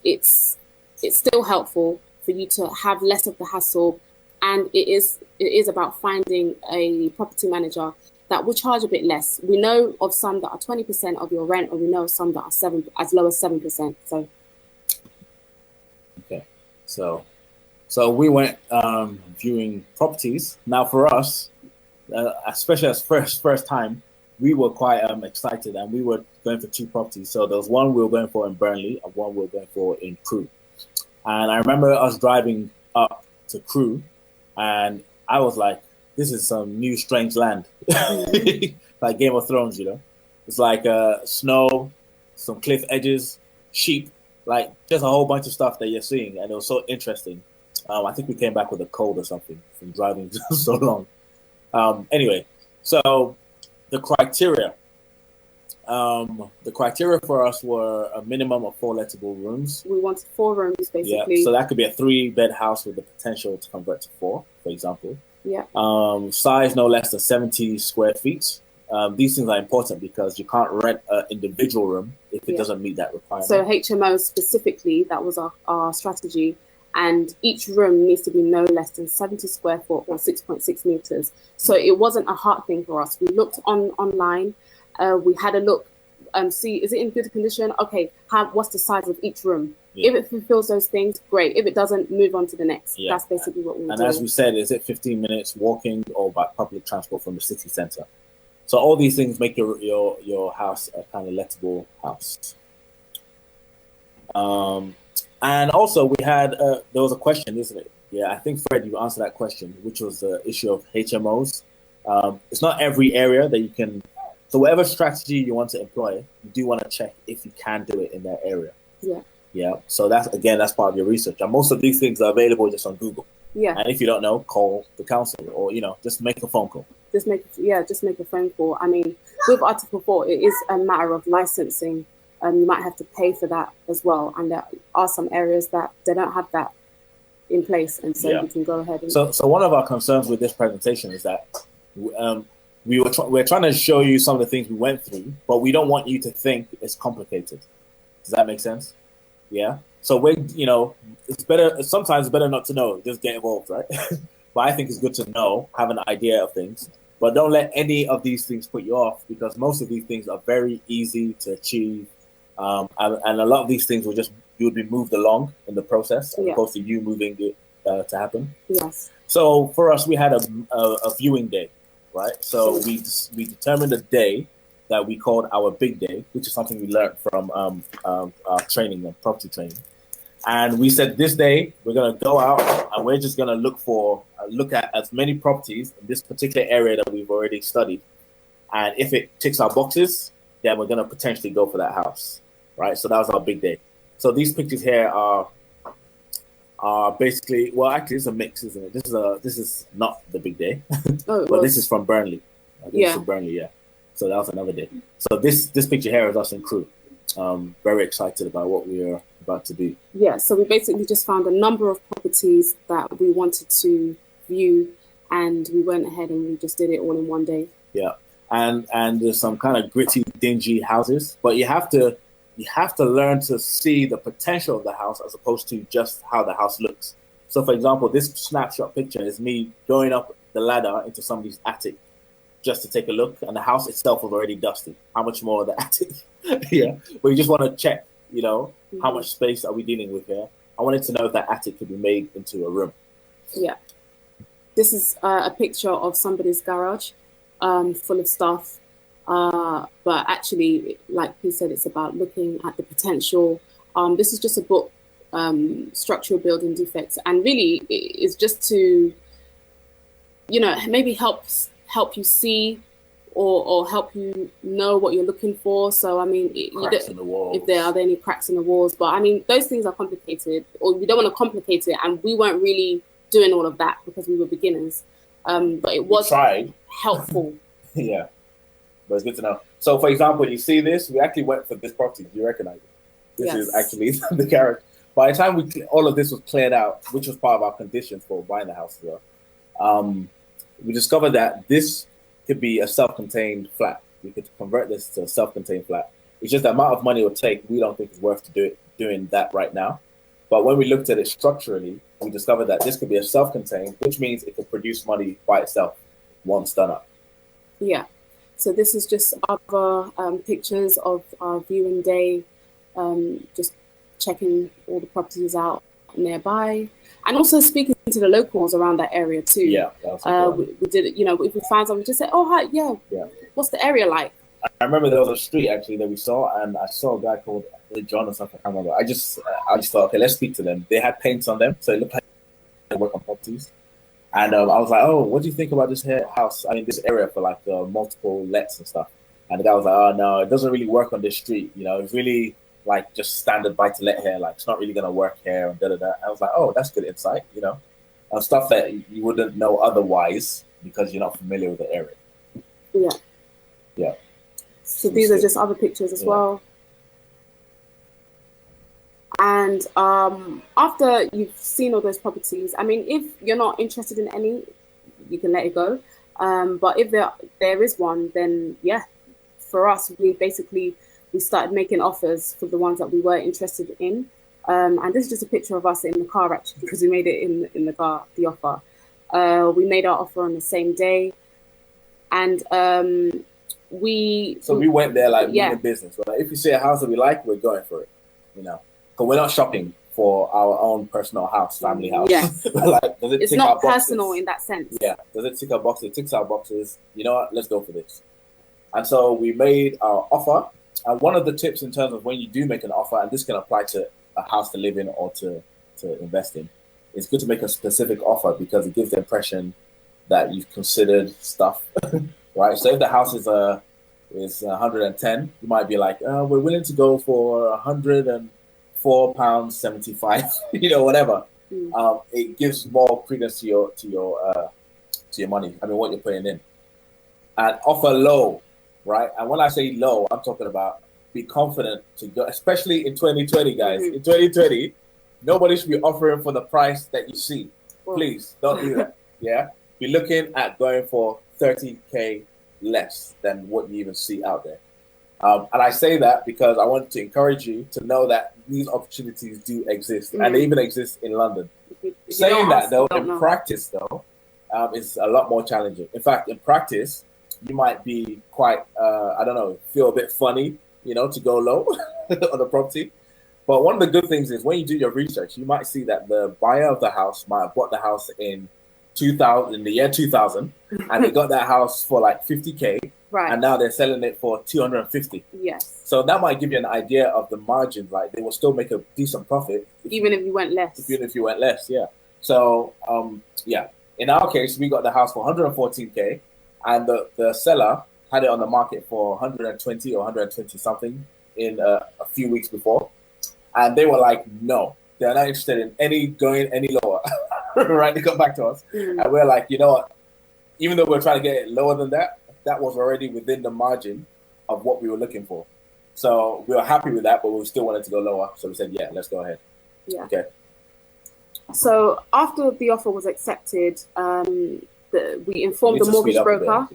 still helpful for you to have less of the hassle. And it is about finding a property manager that will charge a bit less. We know of some that are 20% of your rent, or we know of some that are as low as 7%. So, okay, so we went viewing properties. Now for us, especially as first time, we were quite excited, and we were going for 2 properties. So there was one we were going for in Burnley, and one we were going for in Crewe. And I remember us driving up to Crewe, and I was like, this is some new strange land. Like Game of Thrones, you know? It's like snow, some cliff edges, sheep, like just a whole bunch of stuff that you're seeing. And it was so interesting. I think we came back with a cold or something from driving so long. Anyway, so the criteria for us were a minimum of 4 lettable rooms. We wanted 4 rooms, basically. Yeah, so that could be a 3-bed house with the potential to convert to 4, for example. Yeah. Size no less than 70 square feet. These things are important because you can't rent an individual room if it doesn't meet that requirement. So HMO specifically, that was our strategy. And each room needs to be no less than 70 square foot or 6.6 meters. So it wasn't a hard thing for us. We looked online. We had a look, see, is it in good condition? Okay, what's the size of each room? Yeah. If it fulfills those things, great. If it doesn't, move on to the next. Yeah. That's basically what we were doing. And as we said, is it 15 minutes walking or by public transport from the city centre? So all these things make your house a kind of lettable house. And also we had, there was a question, isn't it? Yeah, I think, Fred, you answered that question, which was the issue of HMOs. It's not every area that you can, so whatever strategy you want to employ, you do want to check if you can do it in that area. Yeah. Yeah. So that's part of your research. And most of these things are available just on Google. Yeah. And if you don't know, call the council or, just make a phone call. Just make a phone call. I mean, with Article 4, it is a matter of licensing. You might have to pay for that as well. And there are some areas that they don't have that in place. And so you can go ahead. And So one of our concerns with this presentation is that we're trying to show you some of the things we went through, but we don't want you to think it's complicated. Does that make sense? Yeah. So it's better. Sometimes it's better not to know. Just get involved, right? but I think it's good to know, have an idea of things. But don't let any of these things put you off, because most of these things are very easy to achieve. And a lot of these things you would be moved along in the process, as opposed to you moving it to happen. Yes. So for us, we had a viewing day, right? So we determined a day that we called our big day, which is something we learned from our training and property training. And we said this day we're gonna go out and we're just gonna look at as many properties in this particular area that we've already studied. And if it ticks our boxes, then we're gonna potentially go for that house, right? So that was our big day. So these pictures here are basically, well, actually it's a mix, isn't it? This is not the big day, but this is from Burnley. This is from Burnley, yeah. So that was another day. So this picture here is us and crew. Very excited about what we are about to do. Yeah, so we basically just found a number of properties that we wanted to view, and we went ahead and we just did it all in one day. Yeah, and there's some kind of gritty, dingy houses, but you have to learn to see the potential of the house as opposed to just how the house looks. So, for example, this snapshot picture is me going up the ladder into somebody's attic just to take a look, and the house itself was already dusty. How much more of the attic? Yeah, but you just want to check, how much space are we dealing with here? I wanted to know if that attic could be made into a room. Yeah. This is a picture of somebody's garage full of stuff. But actually, like he said, it's about looking at the potential. This is just a book, Structural Building Defects. And really, it's just to, maybe help you see or help you know what you're looking for. So, I mean, if there are any cracks in the walls. But, I mean, those things are complicated, or we don't want to complicate it. And we weren't really doing all of that because we were beginners. But it was helpful. Yeah. But it's good to know. So, for example, you see this? We actually went for this property. Do you recognize it? This is actually the garage. By the time all of this was cleared out, which was part of our conditions for buying the house as well, we discovered that this could be a self-contained flat. We could convert this to a self-contained flat. It's just the amount of money it would take, we don't think it's worth doing that right now. But when we looked at it structurally, we discovered that this could be a self-contained, which means it could produce money by itself once done up. Yeah. So this is just other pictures of our viewing day, just checking all the properties out nearby, and also speaking to the locals around that area too. Yeah, we did it. If we found something, we just say, "Oh, hi, yeah. What's the area like?" I remember there was a street actually that we saw, and I saw a guy called John or something. I can't remember. I just thought, okay, let's speak to them. They had paints on them, so it looked like they work on properties. And I was like, oh, what do you think about this house? I mean, this area for like multiple lets and stuff. And the guy was like, oh, no, it doesn't really work on this street. It's really like just standard buy-to-let here. Like, it's not really going to work here and da-da-da. I was like, oh, that's good insight, stuff that you wouldn't know otherwise because you're not familiar with the area. Yeah. Yeah. So these are just other pictures as well. And after you've seen all those properties, I mean, if you're not interested in any, you can let it go. But if there is one, then for us, we started making offers for the ones that we were interested in. And this is just a picture of us in the car, actually, because we made it in the car, the offer. We made our offer on the same day. And we went there like meeting business. Right? If you see a house that we like, we're going for it, Because we're not shopping for our own personal house, family house. Yes. Like, does it it's tick not our boxes? Personal in that sense. Yeah. Does it tick our boxes? It ticks our boxes. You know what? Let's go for this. And so we made our offer. And one of the tips in terms of when you do make an offer, and this can apply to a house to live in or to invest in, it's good to make a specific offer because it gives the impression that you've considered stuff, right? So if the house is 110, you might be like, we're willing to go for £104.75, whatever. It gives more credence to your money. I mean, what you're putting in. And offer low, right? And when I say low, I'm talking about be confident to go, especially in 2020, guys. In 2020, nobody should be offering for the price that you see. Please don't do that. Yeah, be looking at going for 30K less than what you even see out there. And I say that because I want to encourage you to know that these opportunities do exist, and they even exist in London. Saying that, though, in practice, though, is a lot more challenging. In fact, in practice, you might be quite, I don't know, feel a bit funny, to go low on the property. But one of the good things is when you do your research, you might see that the buyer of the house might have bought the house in the year 2000, and they got that house for like 50K, right? And now they're selling it for 250. Yes. So that might give you an idea of the margin. Like they will still make a decent profit, even if you went less. Even if you went less, yeah. So yeah. In our case, we got the house for 114K, and the seller had it on the market for 120 or 120 something in a few weeks before. And they were like, no, they're not interested in going any lower. Right? They got back to us. And we're like, you know what? Even though we're trying to get it lower than that, that was already within the margin of what we were looking for. So we were happy with that, but we still wanted to go lower. So we said, yeah, let's go ahead. Yeah. Okay. So after the offer was accepted, we informed the mortgage broker.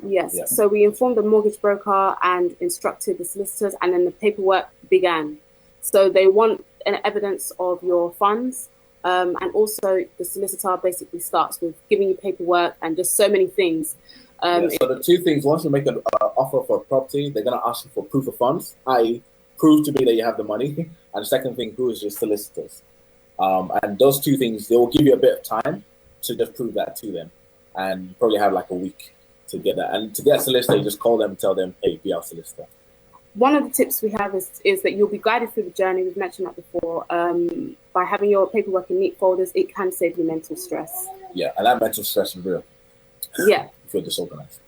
Yes. Yeah. So we informed the mortgage broker and instructed the solicitors, and then the paperwork began. So they want an evidence of your funds, and also the solicitor basically starts with giving you paperwork and just so many things. So the two things: once you make an offer for a property, they're going to ask you for proof of funds, i.e., prove to me that you have the money. And the second thing, who is your solicitors? And those two things, they will give you a bit of time to just prove that to them, and you probably have like a week to get that. And to get a solicitor, you just call them and tell them, hey, be our solicitor. One of the tips we have is that you'll be guided through the journey. We've mentioned that before. By having your paperwork in neat folders, it can save you mental stress. Yeah, and that mental stress is real. Yeah. If you're disorganized.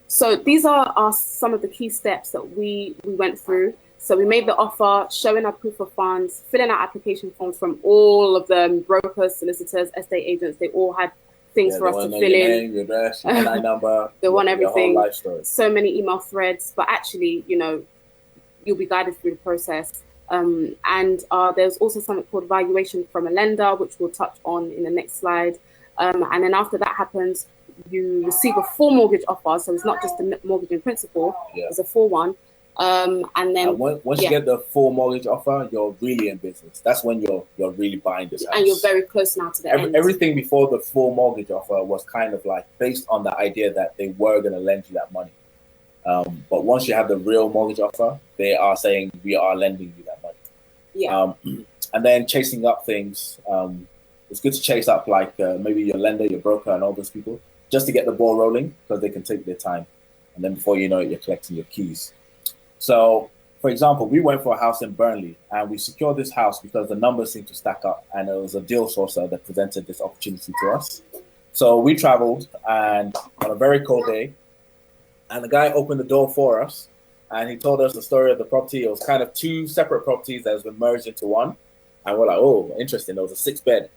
So these are some of the key steps that we went through. So we made the offer, showing our proof of funds, filling out application forms from all of them, brokers, solicitors, estate agents. They all had things for us to fill in. Your name, your address, your NI number. They want everything. Your whole life story. So many email threads, but actually, you'll be guided through the process. And there's also something called valuation from a lender, which we'll touch on in the next slide. And then after that happens, you receive a full mortgage offer. So it's not just a mortgage in principle, it's a full one. And then once you get the full mortgage offer, you're really in business. That's when you're really buying this house. And you're very close now to the end. Everything before the full mortgage offer was kind of like based on the idea that they were going to lend you that money. But once you have the real mortgage offer, they are saying we are lending you that money. Yeah. And then chasing up things. It's good to chase up like maybe your lender, your broker, and all those people just to get the ball rolling, because they can take their time. And then before you know it, you're collecting your keys. So, for example, we went for a house in Burnley, and we secured this house because the numbers seemed to stack up, and it was a deal sourcer that presented this opportunity to us. So we traveled, and on a very cold day, and the guy opened the door for us, and he told us the story of the property. It was kind of two separate properties that has been merged into one, and we're like, oh, interesting. There was a 6-bed,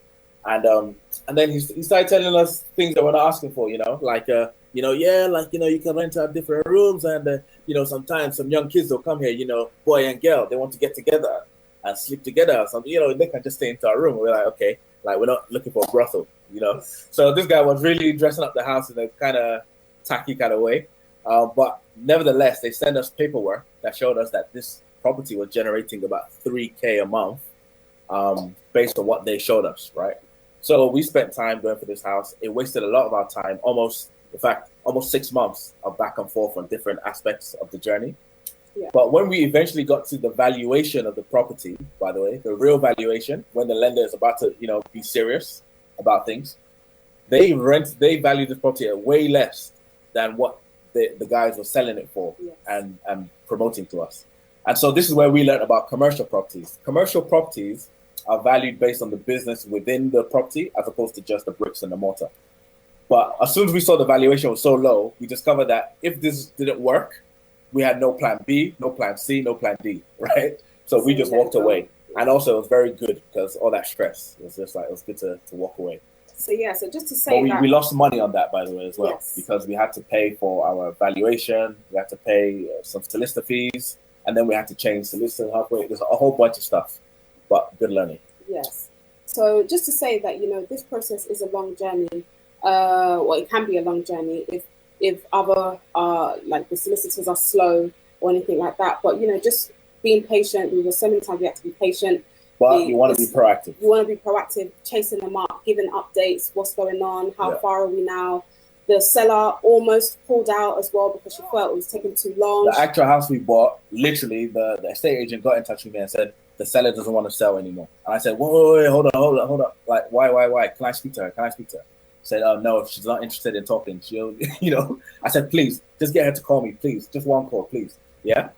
and then he started telling us things that we're not asking for, like you can rent out different rooms, and sometimes some young kids will come here, boy and girl, they want to get together and sleep together or something, they can just stay into our room. We're like, okay, like we're not looking for a brothel, So this guy was really dressing up the house in a kind of tacky kind of way. But nevertheless, they sent us paperwork that showed us that this property was generating about 3K a month based on what they showed us, right? So we spent time going for this house. It wasted a lot of our time, almost 6 months of back and forth on different aspects of the journey. Yeah. But when we eventually got to the valuation of the property, by the way, the real valuation, when the lender is about to, be serious about things, they value this property at way less than what the guys were selling it for. Yes. and promoting to us. And so this is where we learned about commercial properties. Commercial properties are valued based on the business within the property as opposed to just the bricks and the mortar. But as soon as we saw the valuation was so low, we discovered that if this didn't work, we had no plan B, no plan C, no plan D, right? So we just walked away. And also it was very good because all that stress, it was good to walk away. So so just to say we lost money on that, by the way, as well, because we had to pay for our valuation, we had to pay some solicitor fees, and then we had to change solicitor halfway. There's a whole bunch of stuff, but good learning. Yes. So just to say that, this process is a long journey. It can be a long journey if other like the solicitors are slow or anything like that. But just being patient. We were so many times we had to be patient. But you want to be proactive. You want to be proactive, chasing them up, giving updates, what's going on, how far are we now. The seller almost pulled out as well because she felt it was taking too long. The actual house we bought, literally, the estate agent got in touch with me and said, the seller doesn't want to sell anymore. And I said, wait, hold on. Like, why? Can I speak to her? Said, oh, no, if she's not interested in talking, she'll, I said, please, just get her to call me, please. Just one call, please. Yeah.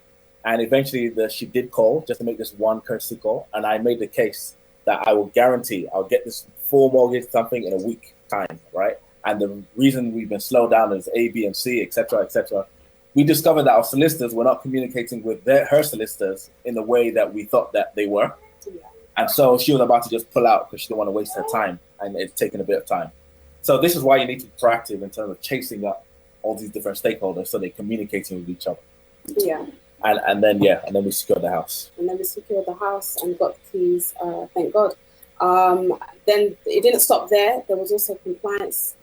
And eventually she did call just to make this one courtesy call. And I made the case that I will guarantee I'll get this full mortgage something in a week time, right? And the reason we've been slowed down is A, B, and C, etc., etc. We discovered that our solicitors were not communicating with her solicitors in the way that we thought that they were. Yeah. And so she was about to just pull out because she didn't want to waste her time, and it's taken a bit of time. So this is why you need to be proactive in terms of chasing up all these different stakeholders so they're communicating with each other. Yeah. And then we secured the house. And then we secured the house and got the keys, thank God. Then it didn't stop there. There was also compliances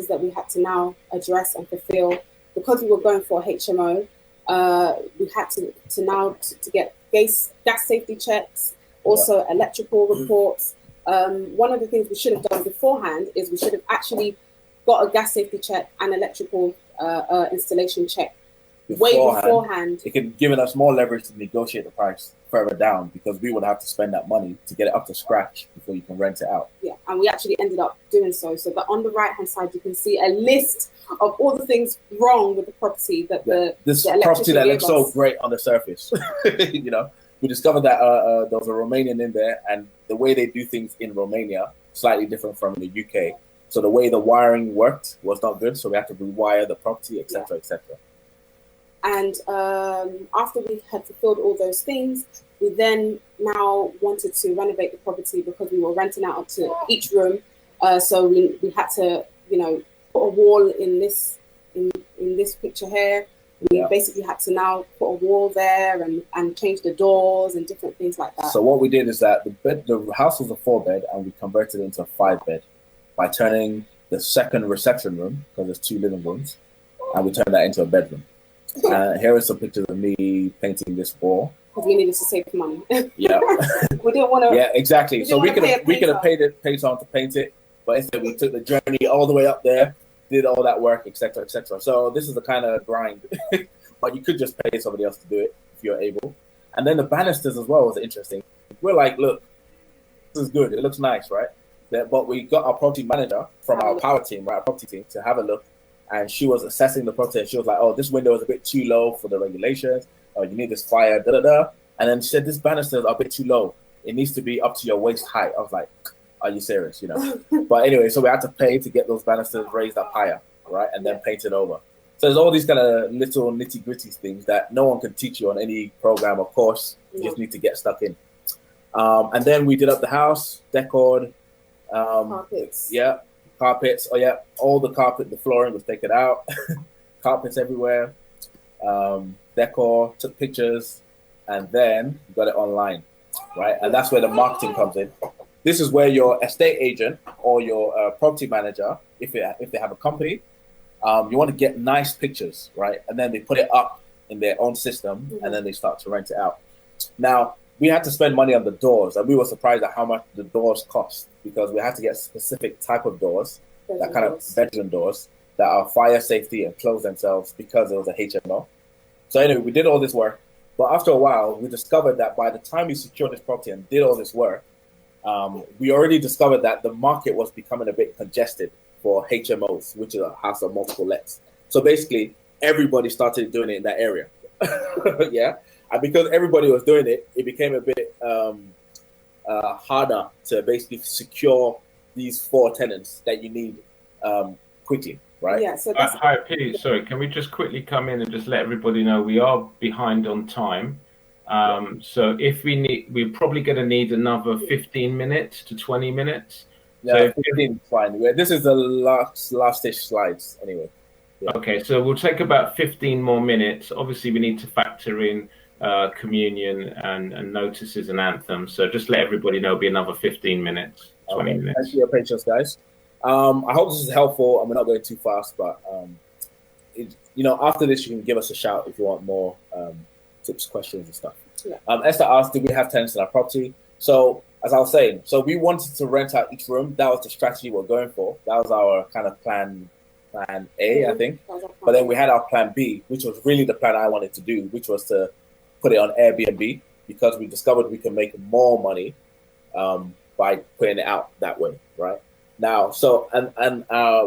that we had to now address and fulfill. Because we were going for a HMO, we had to now get gas safety checks, also electrical reports. One of the things we should have done beforehand is we should have actually got a gas safety check and electrical installation check way beforehand. It could have given us more leverage to negotiate the price further down because we would have to spend that money to get it up to scratch before you can rent it out. Yeah, and we actually ended up doing so. So that on the right-hand side, you can see a list of all the things wrong with the property that this property that looks so great on the surface. We discovered that there was a Romanian in there, and the way they do things in Romania slightly different from the UK. So the way the wiring worked was not good, so we had to rewire the property, etc., etc. And after we had fulfilled all those things, we then now wanted to renovate the property because we were renting out up to each room. So we had to, put a wall in this picture here. We basically had to now put a wall there and change the doors and different things like that. So what we did is that the house was a 4-bed and we converted it into a 5-bed by turning the second reception room, because there's 2 living rooms, and we turned that into a bedroom. Here are some pictures of me painting this wall. Because we needed to save money. Yeah. We didn't want to. Yeah, exactly. So we could have paid someone to paint it, but instead we took the journey all the way up there, did all that work, etc., etc. So this is the kind of grind, but you could just pay somebody else to do it if you're able. And then the banisters as well was interesting. We're like, look, this is good. It looks nice, right? But we got our property manager from our power team, right, our property team, to have a look. And she was assessing the property, and she was like, "Oh, this window is a bit too low for the regulations. Oh, you need this fire, da da da." And then she said, "This banisters are a bit too low. It needs to be up to your waist height." I was like, "Are you serious?" But anyway, so we had to pay to get those banisters raised up higher, right, and then painted over. So there's all these kind of little nitty gritty things that no one can teach you on any program or course. You just need to get stuck in. And then we did up the house, decored. Carpets. Yeah. Carpets, all the flooring was taken out, carpets everywhere, decor, took pictures, and then you got it online, right? And that's where the marketing comes in. This is where your estate agent or your property manager, if they have a company, you want to get nice pictures, right? And then they put it up in their own system, and then they start to rent it out. Now, we had to spend money on the doors, and we were surprised at how much the doors cost because we had to get specific type of doors, that kind of bedroom doors that are fire safety and close themselves because it was a HMO. So anyway, we did all this work, but after a while, we discovered that by the time we secured this property and did all this work, we already discovered that the market was becoming a bit congested for HMOs, which is a house of multiple lets. So basically, everybody started doing it in that area. Yeah. And because everybody was doing it, it became a bit harder to basically secure these 4 tenants that you need quickly, right? Yeah. So hi, P. Sorry, can we just quickly come in and just let everybody know we are behind on time. So if we're probably going to need another 15 minutes to 20 minutes. Yeah, so 15 is fine. This is the last-ish slides anyway. Yeah. Okay, so we'll take about 15 more minutes. Obviously, we need to factor in communion and notices and anthems. So just let everybody know it'll be another 15 minutes, 20 minutes. Thanks for your patience, guys. I hope this is helpful and we're not going too fast, but after this, you can give us a shout if you want more tips, questions, and stuff. Yeah. Esther asked, "Did we have tenants in our property?" So as I was saying, so we wanted to rent out each room. That was the strategy we're going for. That was our kind of plan A, I think. But then we had our plan B, which was really the plan I wanted to do, which was to put it on Airbnb, because we discovered we can make more money by putting it out that way, right? Now, so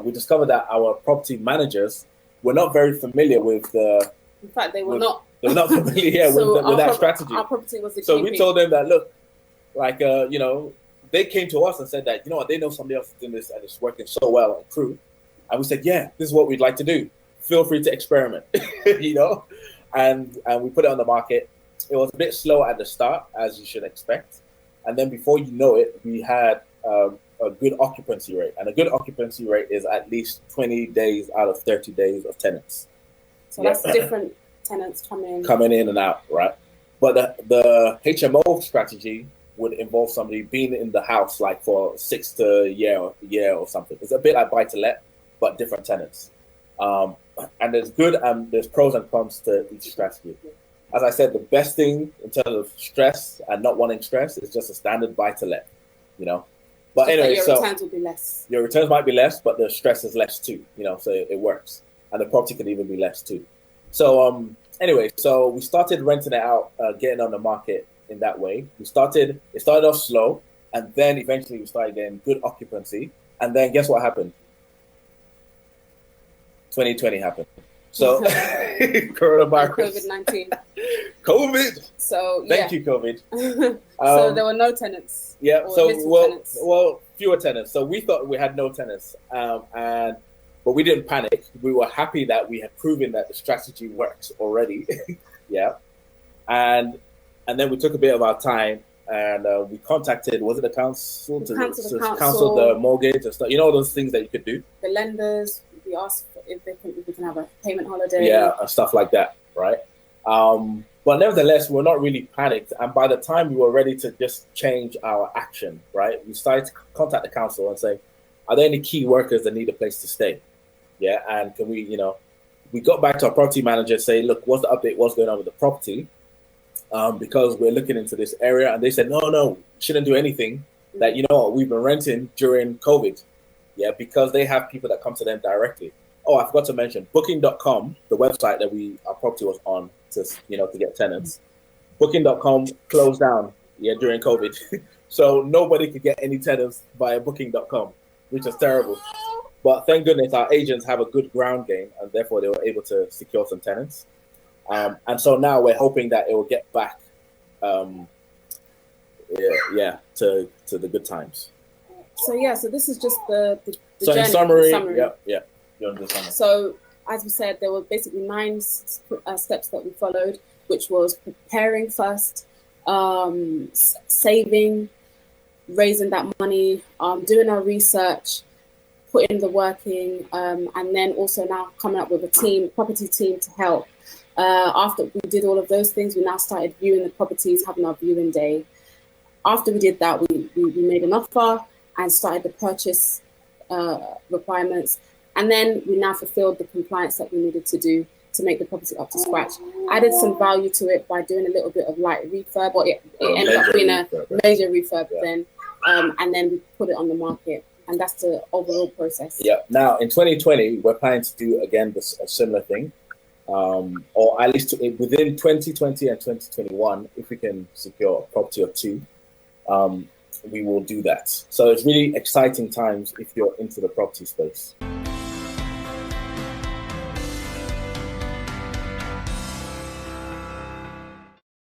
we discovered that our property managers were not very familiar with the. In fact, they were not. They were not familiar with that strategy. Our property was the so we told them that, look, like they came to us and said that, you know what, they know somebody else is doing this and it's working so well and true. And we said, yeah, this is what we'd like to do. Feel free to experiment, and we put it on the market. It was a bit slow at the start, as you should expect. And then before you know it, we had a good occupancy rate. And a good occupancy rate is at least 20 days out of 30 days of tenants. So that's different tenants coming in and out, right? But the HMO strategy would involve somebody being in the house like for 6 to a year or something. It's a bit like buy-to-let, but different tenants. And there's good and there's pros and cons to each strategy. As I said, the best thing in terms of stress and not wanting stress is just a standard buy-to-let, But anyway, your returns will be less. Your returns might be less, but the stress is less too, so it works. And the property could even be less too. So anyway, so we started renting it out, getting on the market in that way. It started off slow, and then eventually we started getting good occupancy. And then guess what happened? 2020 happened. So coronavirus. COVID-19. COVID. So thank you, COVID. So there were no tenants. Yeah. Tenants. Fewer tenants. So we thought we had no tenants, but we didn't panic. We were happy that we had proven that the strategy works already. Yeah. And then we took a bit of our time and we contacted, was it the council to cancel the mortgage and stuff? Those things that you could do. The lenders, we asked if we can have a payment holiday. Yeah, and stuff like that, right? But nevertheless, we're not really panicked. And by the time we were ready to just change our action, right, we started to contact the council and say, are there any key workers that need a place to stay? Yeah, and can we, we got back to our property manager, say, look, what's the update? What's going on with the property? Because we're looking into this area. And they said, no, shouldn't do anything. That, we've been renting during COVID. Yeah, because they have people that come to them directly. Oh, I forgot to mention, Booking.com, the website that our property was on to get tenants. Booking.com closed down, during COVID. So nobody could get any tenants via Booking.com, which is terrible. But thank goodness our agents have a good ground game, and therefore they were able to secure some tenants. And so now we're hoping that it will get back, to the good times. So this is just the so journey, in summary. Yeah. So as we said, there were basically 9 steps that we followed, which was preparing first, saving, raising that money, doing our research, putting the work in, and then also now coming up with a property team to help. After we did all of those things, we now started viewing the properties, having our viewing day. After we did that, we made an offer and started the purchase requirements. And then we now fulfilled the compliance that we needed to do to make the property up to scratch. Added some value to it by doing a little bit of light refurb, or it ended up being a major refurb then. And then we put it on the market. And that's the overall process. Yeah. Now, in 2020, we're planning to do, again, a similar thing. Or at least within 2020 and 2021, if we can secure a property or two, we will do that. So it's really exciting times if you're into the property space.